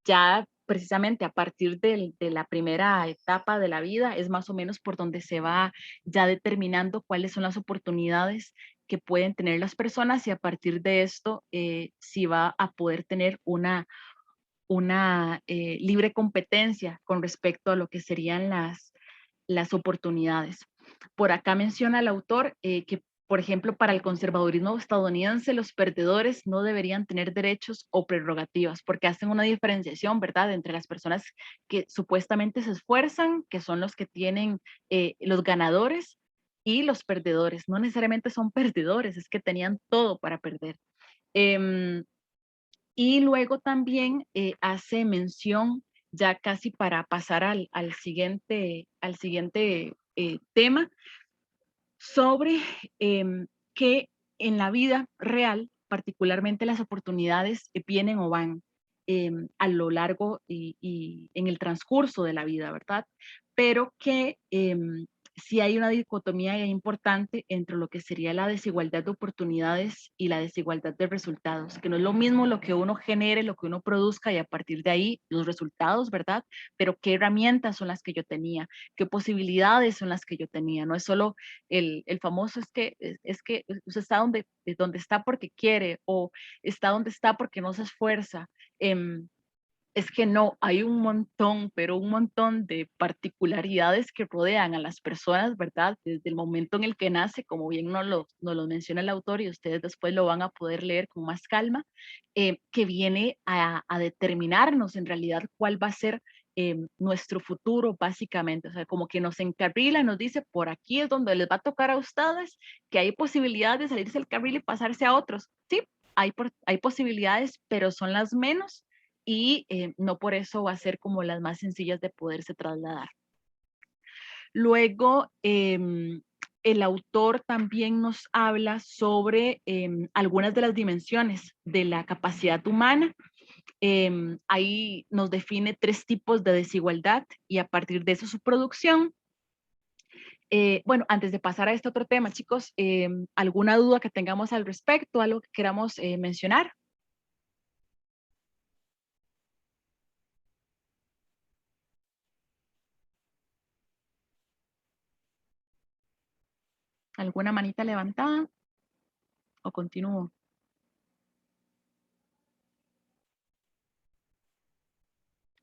Ya precisamente a partir de la primera etapa de la vida es más o menos por donde se va ya determinando cuáles son las oportunidades que pueden tener las personas y a partir de esto sí va a poder tener una libre competencia con respecto a lo que serían las oportunidades. Por acá menciona el autor que Por ejemplo, para el conservadurismo estadounidense, los perdedores no deberían tener derechos o prerrogativas, porque hacen una diferenciación, ¿verdad?, entre las personas que supuestamente se esfuerzan, que son los que tienen los ganadores, y los perdedores. No necesariamente son perdedores, es que tenían todo para perder. Y luego también hace mención, ya casi para pasar al siguiente tema, sobre que en la vida real, particularmente las oportunidades vienen o van a lo largo y en el transcurso de la vida, ¿verdad? Pero que sí hay una dicotomía importante entre lo que sería la desigualdad de oportunidades y la desigualdad de resultados, que no es lo mismo lo que uno genere, lo que uno produzca y a partir de ahí los resultados, ¿verdad? Pero qué herramientas son las que yo tenía, qué posibilidades son las que yo tenía, no es solo el famoso es que usted está donde está porque quiere o está donde está porque no se esfuerza. Es que no, hay un montón, pero un montón de particularidades que rodean a las personas, ¿verdad? Desde el momento en el que nace, como bien nos lo menciona el autor y ustedes después lo van a poder leer con más calma, que viene a determinarnos en realidad cuál va a ser nuestro futuro, básicamente. O sea, como que nos encarrila, nos dice, por aquí es donde les va a tocar a ustedes, que hay posibilidades de salirse del carril y pasarse a otros. Sí, hay posibilidades, pero son las menos y no por eso va a ser como las más sencillas de poderse trasladar. Luego, el autor también nos habla sobre algunas de las dimensiones de la capacidad humana. Ahí nos define 3 tipos de desigualdad y a partir de eso su producción. Bueno, antes de pasar a este otro tema, chicos, ¿alguna duda que tengamos al respecto? ¿Algo que queramos mencionar? ¿Alguna manita levantada? ¿O continúo?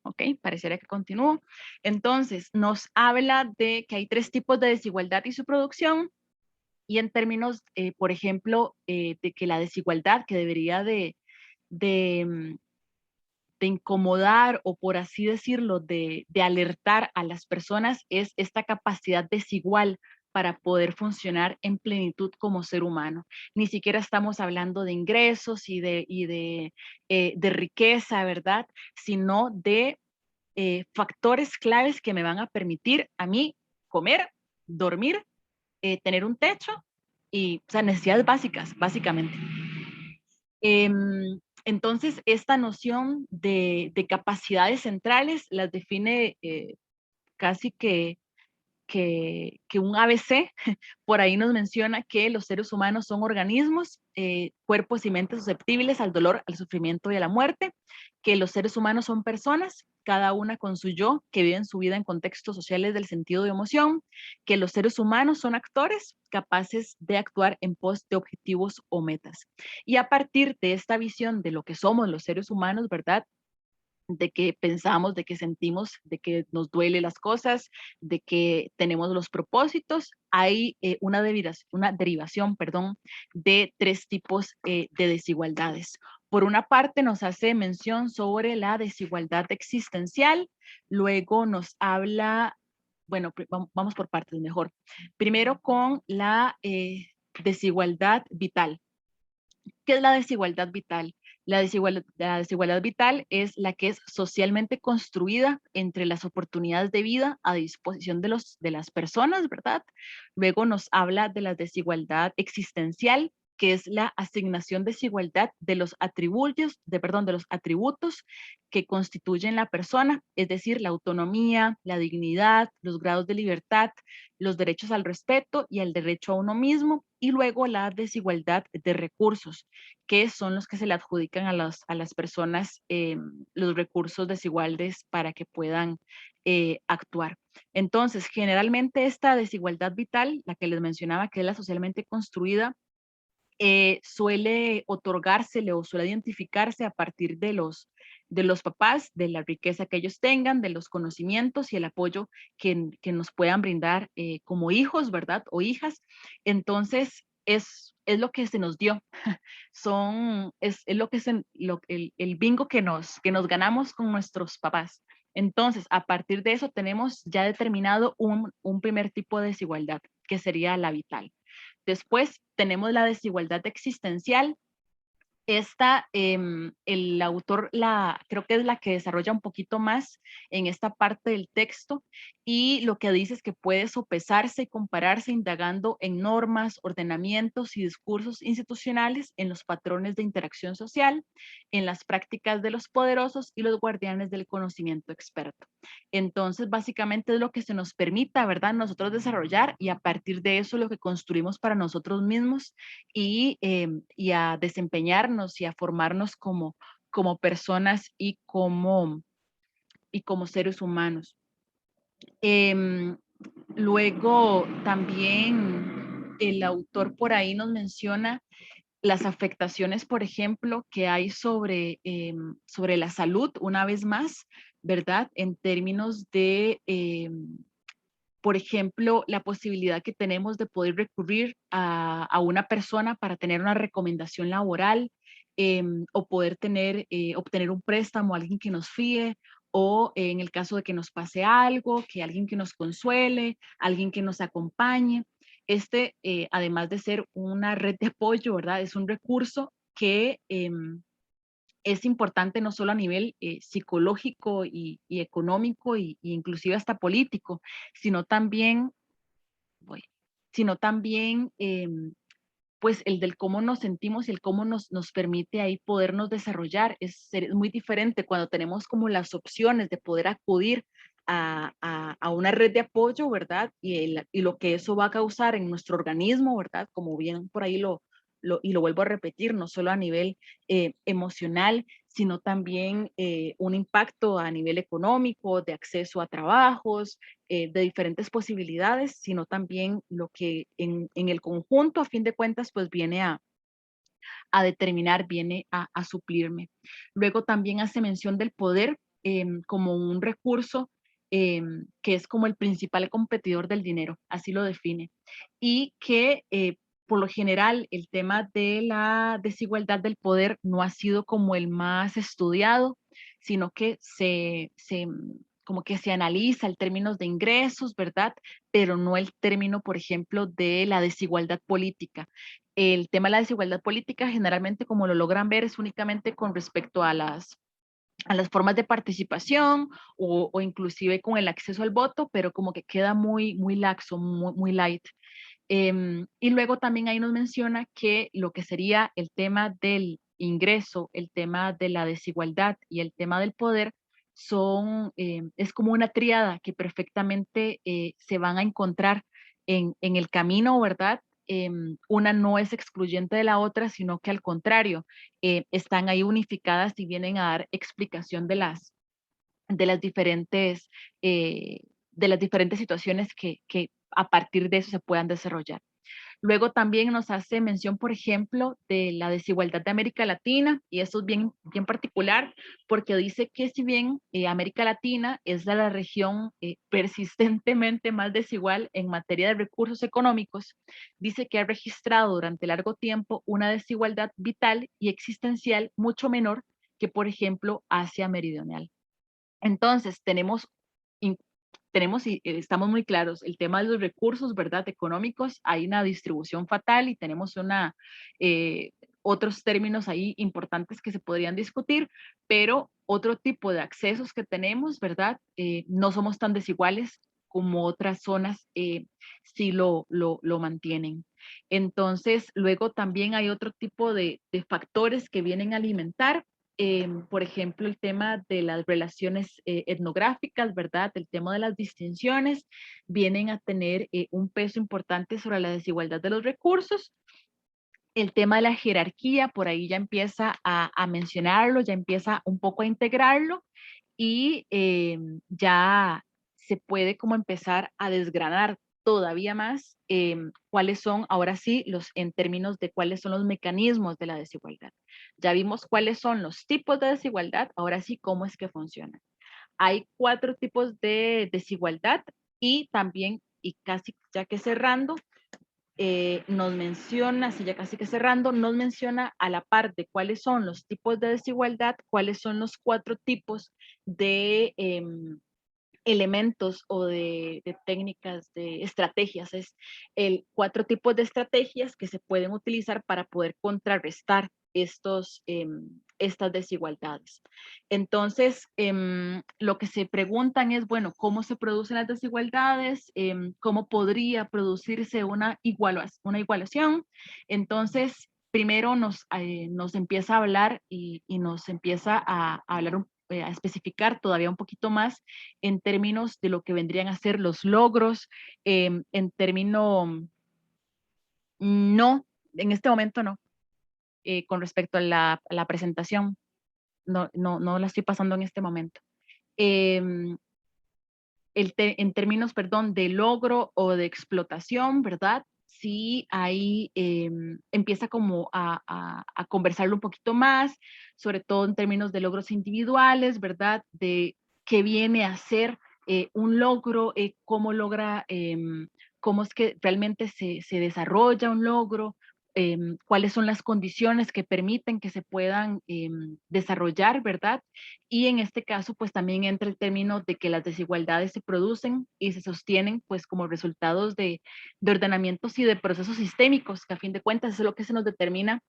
Ok, pareciera que continúo. Entonces, nos habla de que hay 3 tipos de desigualdad y su producción, y en términos, por ejemplo, de que la desigualdad que debería de incomodar o por así decirlo, de alertar a las personas es esta capacidad desigual para poder funcionar en plenitud como ser humano. Ni siquiera estamos hablando de ingresos y de riqueza, ¿verdad? Sino de factores claves que me van a permitir a mí comer, dormir, tener un techo y, o sea, necesidades básicas, básicamente. Entonces, esta noción de capacidades centrales las define casi que un ABC. Por ahí nos menciona que los seres humanos son organismos, cuerpos y mentes susceptibles al dolor, al sufrimiento y a la muerte, que los seres humanos son personas, cada una con su yo, que viven su vida en contextos sociales del sentido de emoción, que los seres humanos son actores capaces de actuar en pos de objetivos o metas. Y a partir de esta visión de lo que somos los seres humanos, ¿verdad? De que pensamos, de que sentimos, de que nos duele las cosas, de que tenemos los propósitos, hay una derivación, perdón, de 3 tipos de desigualdades. Por una parte nos hace mención sobre la desigualdad existencial, luego nos habla, bueno, vamos por partes mejor. Primero con la desigualdad vital. ¿Qué es la desigualdad vital? La desigualdad vital es la que es socialmente construida entre las oportunidades de vida a disposición de las personas, ¿verdad? Luego nos habla de la desigualdad existencial, que es la asignación desigualdad de los atributos, de los atributos que constituyen la persona, es decir, la autonomía, la dignidad, los grados de libertad, los derechos al respeto y al derecho a uno mismo, y luego la desigualdad de recursos, que son los que se le adjudican a las personas los recursos desiguales para que puedan actuar. Entonces, generalmente esta desigualdad vital, la que les mencionaba, que es la socialmente construida, suele otorgársele o suele identificarse a partir de los papás, de la riqueza que ellos tengan, de los conocimientos y el apoyo que nos puedan brindar como hijos, ¿verdad? O hijas. Entonces, es lo que se nos dio, es lo que el bingo que nos ganamos con nuestros papás. Entonces, a partir de eso tenemos ya determinado un primer tipo de desigualdad, que sería la vital. Después tenemos la desigualdad existencial. Esta, el autor creo que es la que desarrolla un poquito más en esta parte del texto, y lo que dice es que puede sopesarse y compararse indagando en normas, ordenamientos y discursos institucionales, en los patrones de interacción social, en las prácticas de los poderosos y los guardianes del conocimiento experto. Entonces, básicamente es lo que se nos permita, ¿verdad?, nosotros desarrollar, y a partir de eso lo que construimos para nosotros mismos, y a desempeñarnos y a formarnos como personas y como seres humanos. Luego también el autor por ahí nos menciona las afectaciones, por ejemplo, que hay sobre la salud, una vez más, ¿verdad? En términos de por ejemplo, la posibilidad que tenemos de poder recurrir a una persona para tener una recomendación laboral, o poder obtener un préstamo, alguien que nos fíe, o en el caso de que nos pase algo, que alguien que nos consuele, alguien que nos acompañe. Además de ser una red de apoyo, ¿verdad? Es un recurso que es importante no solo a nivel psicológico y económico y inclusive hasta político, sino también, pues el del cómo nos sentimos y el cómo nos permite ahí podernos desarrollar. Es muy diferente cuando tenemos como las opciones de poder acudir a una red de apoyo, ¿verdad? Y lo que eso va a causar en nuestro organismo, ¿verdad? Como bien por ahí y lo vuelvo a repetir, no solo a nivel emocional, sino también un impacto a nivel económico, de acceso a trabajos, de diferentes posibilidades, sino también lo que en el conjunto, a fin de cuentas, pues viene a determinar, viene a suplirme. Luego también hace mención del poder como un recurso que es como el principal competidor del dinero, así lo define, y que por lo general el tema de la desigualdad del poder no ha sido como el más estudiado, sino que como que se analiza el términos de ingresos, ¿verdad? Pero no el término, por ejemplo, de la desigualdad política. El tema de la desigualdad política generalmente, como lo logran ver, es únicamente con respecto a las formas de participación o inclusive con el acceso al voto, pero como que queda muy laxo, muy light. Y luego también ahí nos menciona que lo que sería el tema del ingreso, el tema de la desigualdad y el tema del poder es como una tríada que perfectamente se van a encontrar en el camino, ¿verdad? Una no es excluyente de la otra, sino que al contrario, están ahí unificadas y vienen a dar explicación de las diferentes, eh, situaciones que a partir de eso se puedan desarrollar. Luego también nos hace mención, por ejemplo, de la desigualdad de América Latina, y eso es bien particular, porque dice que si bien América Latina es la región persistentemente más desigual en materia de recursos económicos, dice que ha registrado durante largo tiempo una desigualdad vital y existencial mucho menor que, por ejemplo, Asia Meridional. Entonces, tenemos y estamos muy claros, el tema de los recursos, ¿verdad?, económicos, hay una distribución fatal y tenemos otros términos ahí importantes que se podrían discutir, pero otro tipo de accesos que tenemos, ¿verdad?, no somos tan desiguales como otras zonas sí lo mantienen. Entonces, luego también hay otro tipo de factores que vienen a alimentar, por ejemplo, el tema de las relaciones etnográficas, ¿verdad? El tema de las distinciones vienen a tener un peso importante sobre la desigualdad de los recursos. El tema de la jerarquía, por ahí ya empieza a mencionarlo, ya empieza un poco a integrarlo, y ya se puede como empezar a desgranar todavía más cuáles son, ahora sí, en términos de cuáles son los mecanismos de la desigualdad. Ya vimos cuáles son los tipos de desigualdad, ahora sí, cómo es que funcionan. Hay 4 tipos de desigualdad, y también, y casi ya que cerrando, nos menciona, así ya casi que cerrando, nos menciona a la par de cuáles son los tipos de desigualdad, cuáles son los 4 tipos de elementos o de técnicas, de estrategias. Es el 4 tipos de estrategias que se pueden utilizar para poder contrarrestar estas desigualdades. Entonces, lo que se preguntan es, bueno, ¿cómo se producen las desigualdades? ¿Cómo podría producirse una igualación? Entonces, primero nos empieza a hablar y nos empieza a hablar a especificar todavía un poquito más en términos de lo que vendrían a ser los logros, en términos, no, en este momento no, con respecto a la presentación, no la estoy pasando en este momento. En términos, perdón, de logro o de explotación, ¿verdad? Sí, ahí empieza como a conversarlo un poquito más, sobre todo en términos de logros individuales, ¿verdad? De qué viene a ser un logro, cómo logra, cómo es que realmente se desarrolla un logro, cuáles son las condiciones que permiten que se puedan desarrollar, ¿verdad? Y en este caso, pues también entra el término de que las desigualdades se producen y se sostienen pues como resultados de ordenamientos y de procesos sistémicos, que a fin de cuentas es lo que se nos determina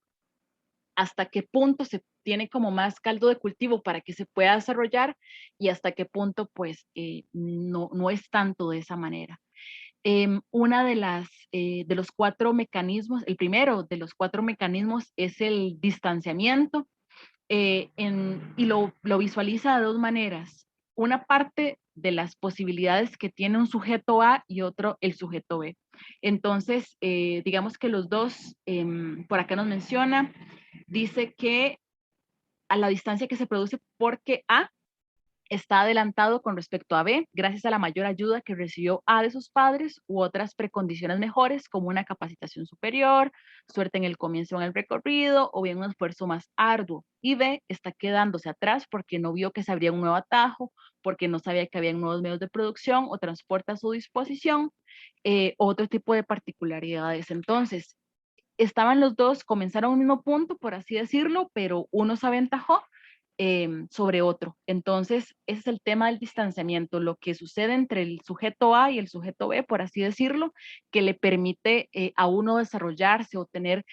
hasta qué punto se tiene como más caldo de cultivo para que se pueda desarrollar y hasta qué punto pues no es tanto de esa manera. Una de los 4 mecanismos, el primero de los 4 mecanismos es el distanciamiento, y lo visualiza de 2 maneras. Una parte de las posibilidades que tiene un sujeto A y otro el sujeto B. Entonces, digamos que los dos, por acá nos menciona, dice que a la distancia que se produce porque A está adelantado con respecto a B, gracias a la mayor ayuda que recibió A de sus padres u otras precondiciones mejores, como una capacitación superior, suerte en el comienzo en el recorrido o bien un esfuerzo más arduo. Y B está quedándose atrás porque no vio que se abría un nuevo atajo, porque no sabía que había nuevos medios de producción o transporte a su disposición, otro tipo de particularidades. Entonces, estaban los dos, comenzaron a un mismo punto, por así decirlo, pero uno se aventajó sobre otro. Entonces, ese es el tema del distanciamiento, lo que sucede entre el sujeto A y el sujeto B, por así decirlo, que le permite a uno desarrollarse o tener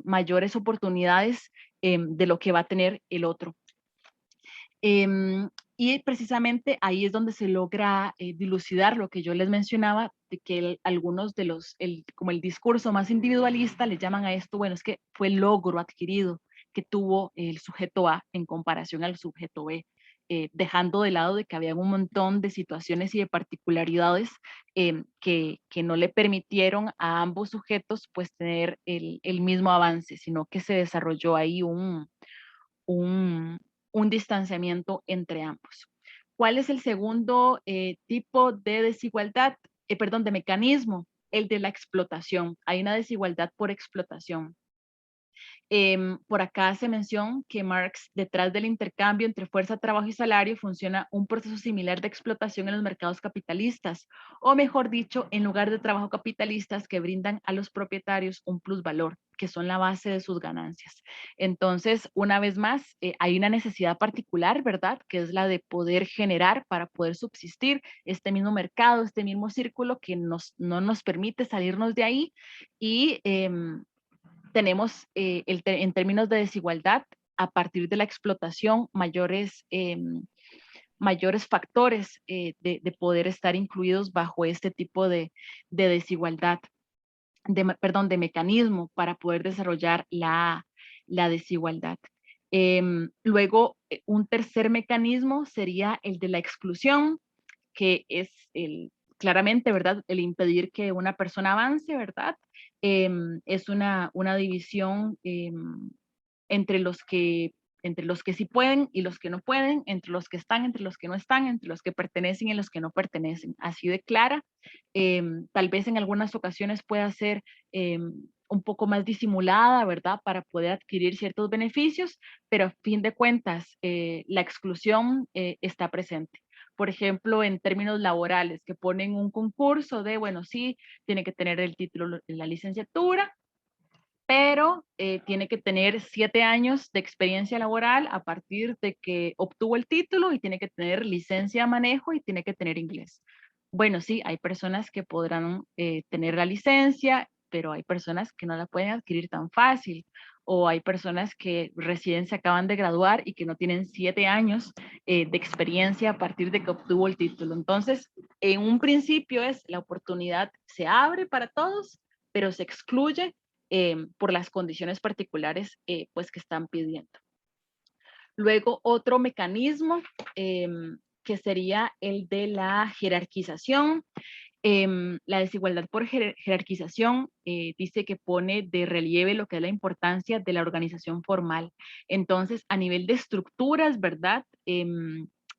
mayores oportunidades de lo que va a tener el otro. Y precisamente ahí es donde se logra dilucidar lo que yo les mencionaba, de que algunos de como el discurso más individualista le llaman a esto, bueno, es que fue el logro adquirido que tuvo el sujeto A en comparación al sujeto B, dejando de lado de que había un montón de situaciones y de particularidades que no le permitieron a ambos sujetos pues tener el mismo avance, sino que se desarrolló ahí un, un distanciamiento entre ambos. ¿Cuál es el segundo tipo de desigualdad? Perdón, de mecanismo, el de la explotación. Hay una desigualdad por explotación. Por acá se menciona que Marx, detrás del intercambio entre fuerza, trabajo y salario, funciona un proceso similar de explotación en los mercados capitalistas, o mejor dicho, en lugar de trabajo capitalistas que brindan a los propietarios un plusvalor, que son la base de sus ganancias. Entonces, una vez más, hay una necesidad particular, ¿verdad? Que es la de poder generar para poder subsistir este mismo mercado, este mismo círculo que no nos permite salirnos de ahí y tenemos en términos de desigualdad, a partir de la explotación, mayores factores de poder estar incluidos bajo este tipo de desigualdad, perdón, de mecanismo para poder desarrollar la desigualdad. Luego, un tercer mecanismo sería el de la exclusión, que es claramente, ¿verdad? El impedir que una persona avance, ¿verdad? Es una división entre los que sí pueden y los que no pueden, entre los que están, entre los que no están, entre los que pertenecen y los que no pertenecen. Así de clara, tal vez en algunas ocasiones pueda ser un poco más disimulada, ¿verdad? Para poder adquirir ciertos beneficios, pero a fin de cuentas, la exclusión está presente. por ejemplo, en términos laborales, que ponen un concurso de, bueno, sí, tiene que tener el título de la licenciatura, pero tiene que tener 7 años de experiencia laboral a partir de que obtuvo el título y tiene que tener licencia de manejo y tiene que tener inglés. Bueno, sí, hay personas que podrán tener la licencia, pero hay personas que no la pueden adquirir tan fácil, o hay personas que recién se acaban de graduar y que no tienen 7 años de experiencia a partir de que obtuvo el título. Entonces, en un principio la oportunidad se abre para todos, pero se excluye por las condiciones particulares pues que están pidiendo. Luego otro mecanismo que sería el de la jerarquización. La desigualdad por jerarquización dice que pone de relieve lo que es la importancia de la organización formal. Entonces, a nivel de estructuras, ¿verdad?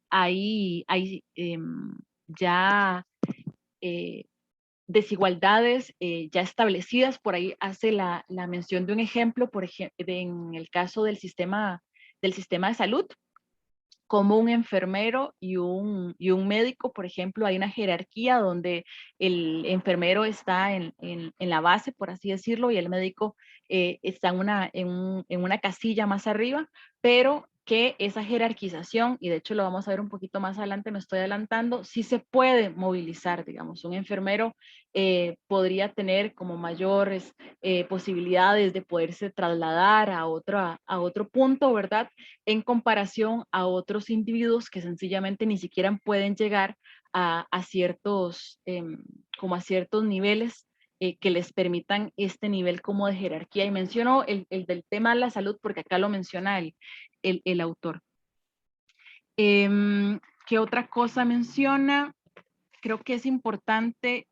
Hay ya desigualdades ya establecidas. Por ahí hace la mención de un ejemplo, por ejemplo, en el caso del sistema de salud, como un enfermero y un médico, por ejemplo, hay una jerarquía donde el enfermero está en la base, por así decirlo, y el médico está en una casilla más arriba, pero que esa jerarquización, y de hecho lo vamos a ver un poquito más adelante, me estoy adelantando, sí se puede movilizar, digamos, un enfermero podría tener como mayores posibilidades de poderse trasladar a otro punto, ¿verdad? En comparación a otros individuos que sencillamente ni siquiera pueden llegar a ciertos, como a ciertos niveles que les permitan este nivel como de jerarquía. Y menciono el del tema de la salud porque acá lo menciona el autor. ¿Qué otra cosa menciona? Creo que es importante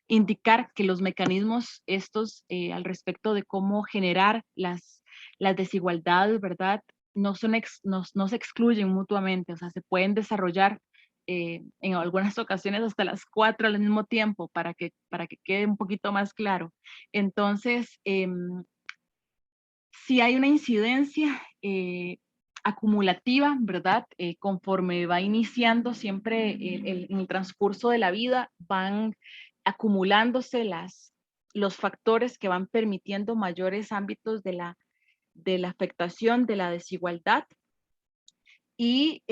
indicar que los mecanismos estos al respecto de cómo generar las desigualdades, ¿verdad? No se excluyen mutuamente, o sea, se pueden desarrollar en algunas ocasiones hasta las 4 al mismo tiempo para que quede un poquito más claro. Entonces, si hay una incidencia acumulativa, ¿verdad? Conforme va iniciando siempre en el transcurso de la vida, van acumulándose los factores que van permitiendo mayores ámbitos de la afectación, de la desigualdad. Y,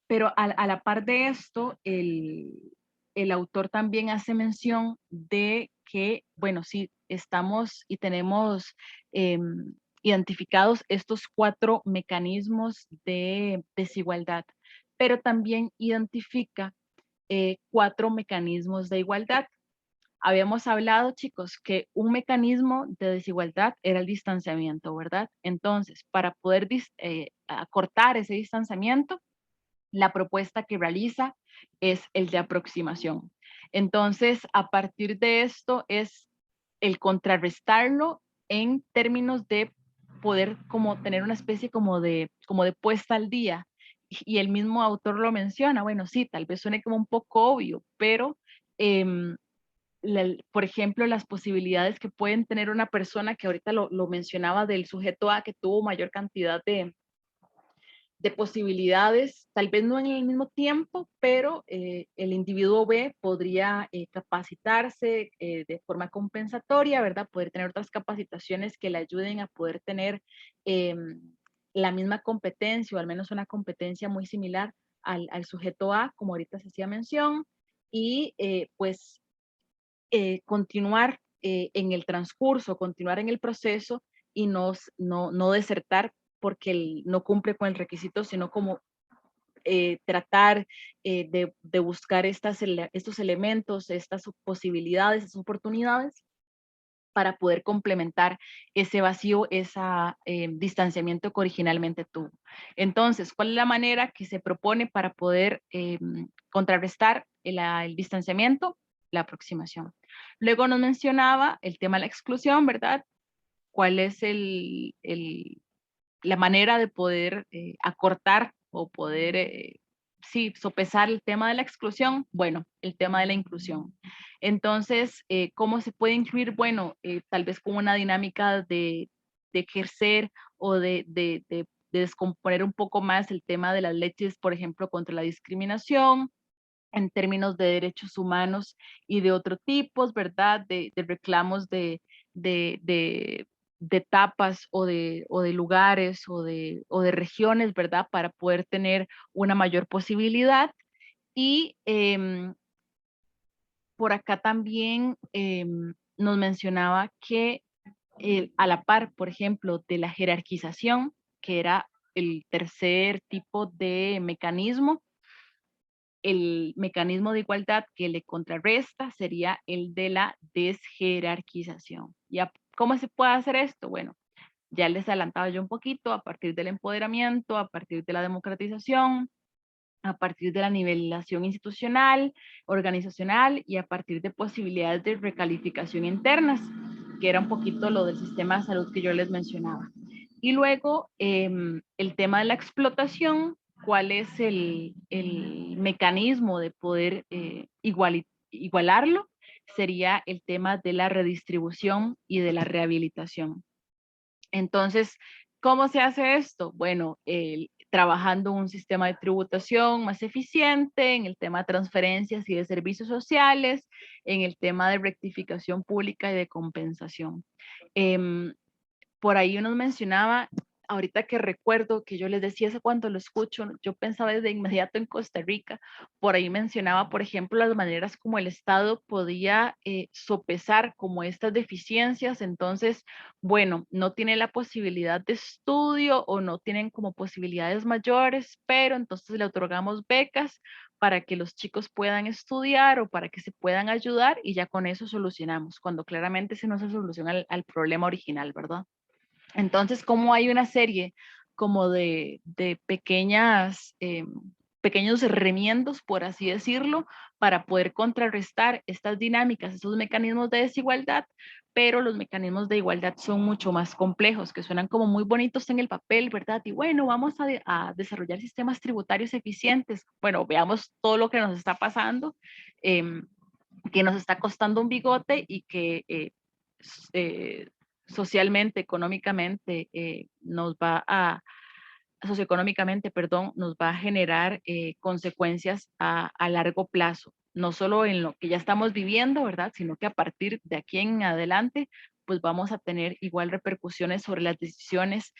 pero a la par de esto, el autor también hace mención de que, bueno, sí, estamos y tenemos identificados estos 4 mecanismos de desigualdad, pero también identifica 4 mecanismos de igualdad. Habíamos hablado, chicos, que un mecanismo de desigualdad era el distanciamiento, ¿verdad? Entonces, para poder acortar ese distanciamiento, la propuesta que realiza es el de aproximación. Entonces, a partir de esto es el contrarrestarlo en términos de poder como tener una especie como de puesta al día. Y el mismo autor lo menciona, bueno, sí, tal vez suene como un poco obvio, pero por ejemplo, las posibilidades que pueden tener una persona que ahorita lo mencionaba del sujeto A que tuvo mayor cantidad de posibilidades, tal vez no en el mismo tiempo, pero el individuo B podría capacitarse de forma compensatoria, ¿verdad? Poder tener otras capacitaciones que le ayuden a poder tener la misma competencia o al menos una competencia muy similar al sujeto A, como ahorita se hacía mención, y pues continuar en el transcurso, continuar en el proceso y no desertar porque no cumple con el requisito, sino como tratar de buscar estos elementos, estas posibilidades, esas oportunidades para poder complementar ese vacío, ese distanciamiento que originalmente tuvo. Entonces, ¿cuál es la manera que se propone para poder contrarrestar el distanciamiento? La aproximación. Luego nos mencionaba el tema de la exclusión, ¿verdad? ¿Cuál es la manera de poder acortar o poder, sí, sopesar el tema de la exclusión? Bueno, el tema de la inclusión. Entonces, ¿cómo se puede incluir? Bueno, tal vez con una dinámica de ejercer o de descomponer un poco más el tema de las leyes, por ejemplo, contra la discriminación, en términos de derechos humanos y de otro tipos, ¿verdad? De reclamos de, de, de etapas o de lugares o de regiones, ¿verdad? Para poder tener una mayor posibilidad. Y por acá también nos mencionaba que a la par, por ejemplo, de la jerarquización, que era el tercer tipo de mecanismo, el mecanismo de igualdad que le contrarresta sería el de la desjerarquización. ¿Ya cómo se puede hacer esto? Bueno, ya les adelantaba yo un poquito, a partir del empoderamiento, a partir de la democratización, a partir de la nivelación institucional, organizacional y a partir de posibilidades de recalificación internas, que era un poquito lo del sistema de salud que yo les mencionaba. Y luego el tema de la explotación, cuál es el mecanismo de poder igualarlo, sería el tema de la redistribución y de la rehabilitación. Entonces, ¿cómo se hace esto? Bueno, trabajando un sistema de tributación más eficiente, en el tema de transferencias y de servicios sociales, en el tema de rectificación pública y de compensación. Por ahí uno mencionaba, ahorita que recuerdo que yo les decía eso cuando lo escucho, yo pensaba de inmediato en Costa Rica, por ahí mencionaba, por ejemplo, las maneras como el Estado podía sopesar como estas deficiencias, entonces, bueno, no tiene la posibilidad de estudio o no tienen como posibilidades mayores, pero entonces le otorgamos becas para que los chicos puedan estudiar o para que se puedan ayudar y ya con eso solucionamos, cuando claramente se no se soluciona al problema original, ¿verdad? Entonces, como hay una serie como de pequeñas, pequeños remiendos, por así decirlo, para poder contrarrestar estas dinámicas, estos mecanismos de desigualdad, pero los mecanismos de igualdad son mucho más complejos, que suenan como muy bonitos en el papel, ¿verdad? Y bueno, vamos a desarrollar sistemas tributarios eficientes. Bueno, veamos todo lo que nos está pasando, que nos está costando un bigote y que socialmente, económicamente, socioeconómicamente, perdón, nos va a generar consecuencias a largo plazo, no solo en lo que ya estamos viviendo, ¿verdad? Sino que a partir de aquí en adelante, pues vamos a tener igual repercusiones sobre las decisiones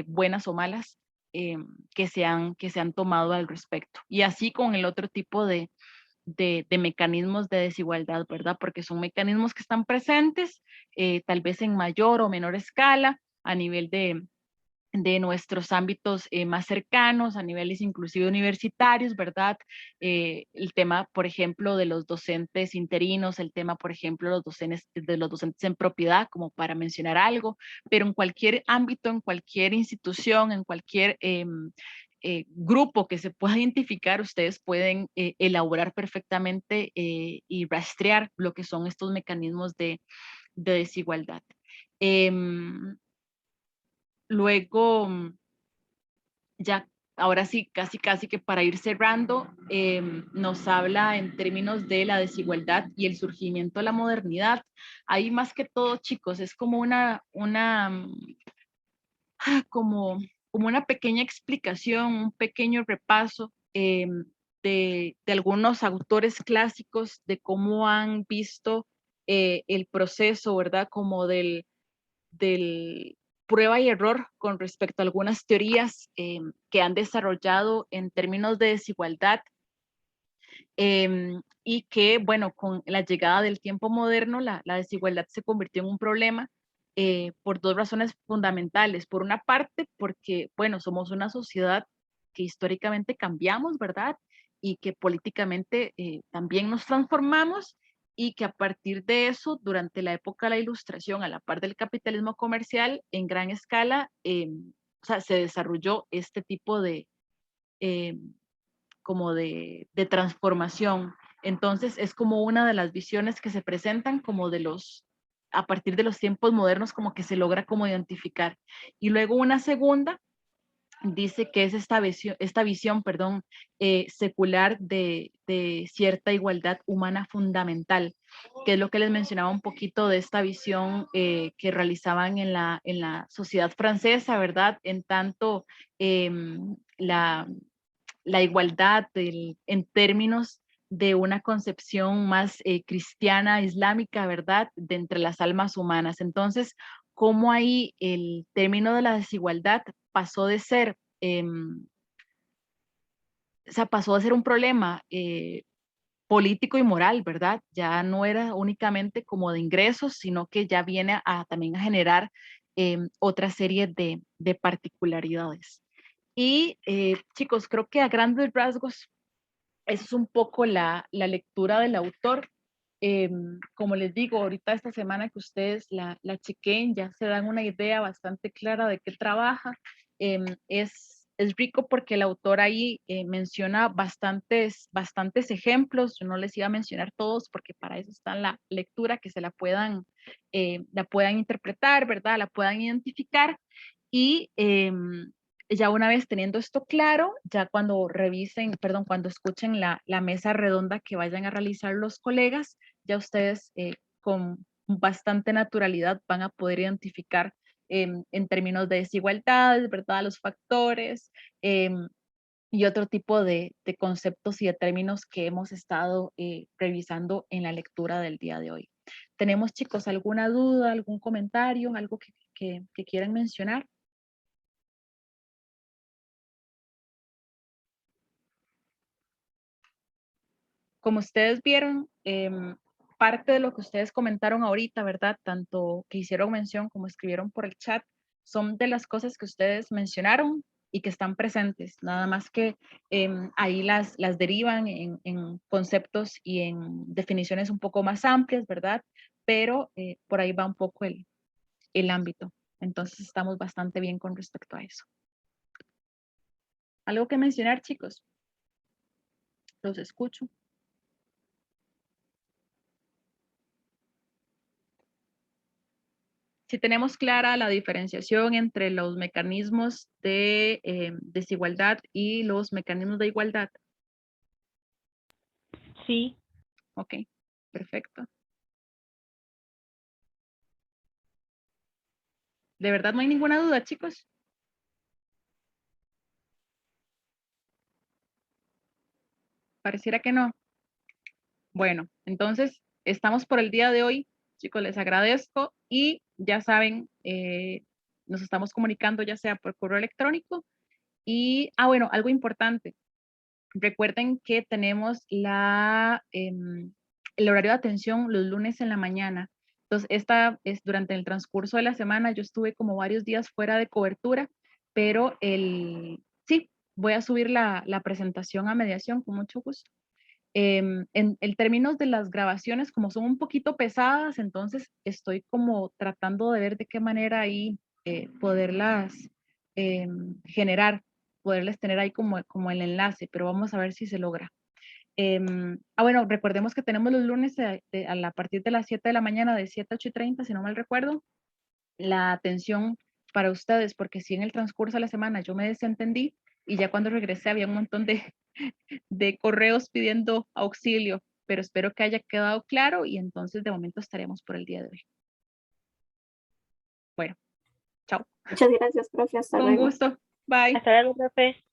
buenas o malas que se han tomado al respecto. Y así con el otro tipo de mecanismos de desigualdad, ¿verdad? Porque son mecanismos que están presentes, tal vez en mayor o menor escala, a nivel de nuestros ámbitos más cercanos, a niveles inclusive universitarios, ¿verdad? El tema, por ejemplo, de los docentes interinos, el tema, por ejemplo, de los docentes en propiedad, como para mencionar algo, pero en cualquier ámbito, en cualquier institución, en cualquier grupo que se pueda identificar, ustedes pueden elaborar perfectamente y rastrear lo que son estos mecanismos de desigualdad. Luego, ya ahora sí, casi que para ir cerrando, nos habla en términos de la desigualdad y el surgimiento de la modernidad. Ahí más que todo, chicos, es como como una pequeña explicación, un pequeño repaso de algunos autores clásicos, de cómo han visto el proceso, ¿verdad? Como del prueba y error con respecto a algunas teorías que han desarrollado en términos de desigualdad y que, bueno, con la llegada del tiempo moderno, la desigualdad se convirtió en un problema por dos razones fundamentales. Por una parte, porque, bueno, somos una sociedad que históricamente cambiamos, ¿verdad? Y que políticamente también nos transformamos y que a partir de eso, durante la época de la Ilustración, a la par del capitalismo comercial, en gran escala, o sea, se desarrolló este tipo de, como de transformación. Entonces, es como una de las visiones que se presentan como a partir de los tiempos modernos, como que se logra como identificar. Y luego una segunda, dice que es esta visión, perdón, secular de cierta igualdad humana fundamental, que es lo que les mencionaba un poquito de esta visión que realizaban en la sociedad francesa, ¿verdad? En tanto la igualdad en términos de una concepción más cristiana, islámica, ¿verdad? De entre las almas humanas. Entonces, cómo ahí el término de la desigualdad pasó de ser, o sea, pasó de ser un problema político y moral, ¿verdad? Ya no era únicamente como de ingresos, sino que ya viene también a generar otra serie de particularidades. Y chicos, creo que a grandes rasgos, eso es un poco la lectura del autor. Como les digo, ahorita esta semana que ustedes la chequen, ya se dan una idea bastante clara de qué trabaja. Es rico porque el autor ahí menciona bastantes ejemplos. Yo no les iba a mencionar todos porque para eso está en la lectura, que se la puedan interpretar, ¿verdad? La puedan identificar. Y ya una vez teniendo esto claro, ya cuando revisen, perdón, cuando escuchen la mesa redonda que vayan a realizar los colegas, ya ustedes con bastante naturalidad van a poder identificar en términos de desigualdades, ¿verdad? Los factores y otro tipo de conceptos y de términos que hemos estado revisando en la lectura del día de hoy. ¿Tenemos, chicos, alguna duda, algún comentario, algo que quieran mencionar? Como ustedes vieron, parte de lo que ustedes comentaron ahorita, ¿verdad? Tanto que hicieron mención como escribieron por el chat, son de las cosas que ustedes mencionaron y que están presentes, nada más que ahí las derivan en conceptos y en definiciones un poco más amplias, ¿verdad? Pero por ahí va un poco el ámbito. Entonces estamos bastante bien con respecto a eso. ¿Algo que mencionar, chicos? Los escucho. Si tenemos clara la diferenciación entre los mecanismos de desigualdad y los mecanismos de igualdad. Sí. Ok, perfecto. ¿De verdad no hay ninguna duda, chicos? Pareciera que no. Bueno, entonces estamos por el día de hoy. Chicos, les agradezco y ya saben, nos estamos comunicando ya sea por correo electrónico y, bueno, algo importante. Recuerden que tenemos el horario de atención los lunes en la mañana. Entonces, esta es durante el transcurso de la semana. Yo estuve como varios días fuera de cobertura, pero sí, voy a subir la presentación a mediación con mucho gusto. En términos de las grabaciones, como son un poquito pesadas, entonces estoy como tratando de ver de qué manera ahí poderlas generar, poderles tener ahí como el enlace, pero vamos a ver si se logra. Bueno, recordemos que tenemos los lunes a partir de las 7 de la mañana, de 7 a 8:30, si no mal recuerdo, la atención para ustedes, porque si en el transcurso de la semana yo me desentendí y ya cuando regresé había un montón de correos pidiendo auxilio, pero espero que haya quedado claro y entonces de momento estaremos por el día de hoy. Bueno, chao. Muchas gracias, profe. Hasta Con luego. gusto. Bye. Hasta luego, profe.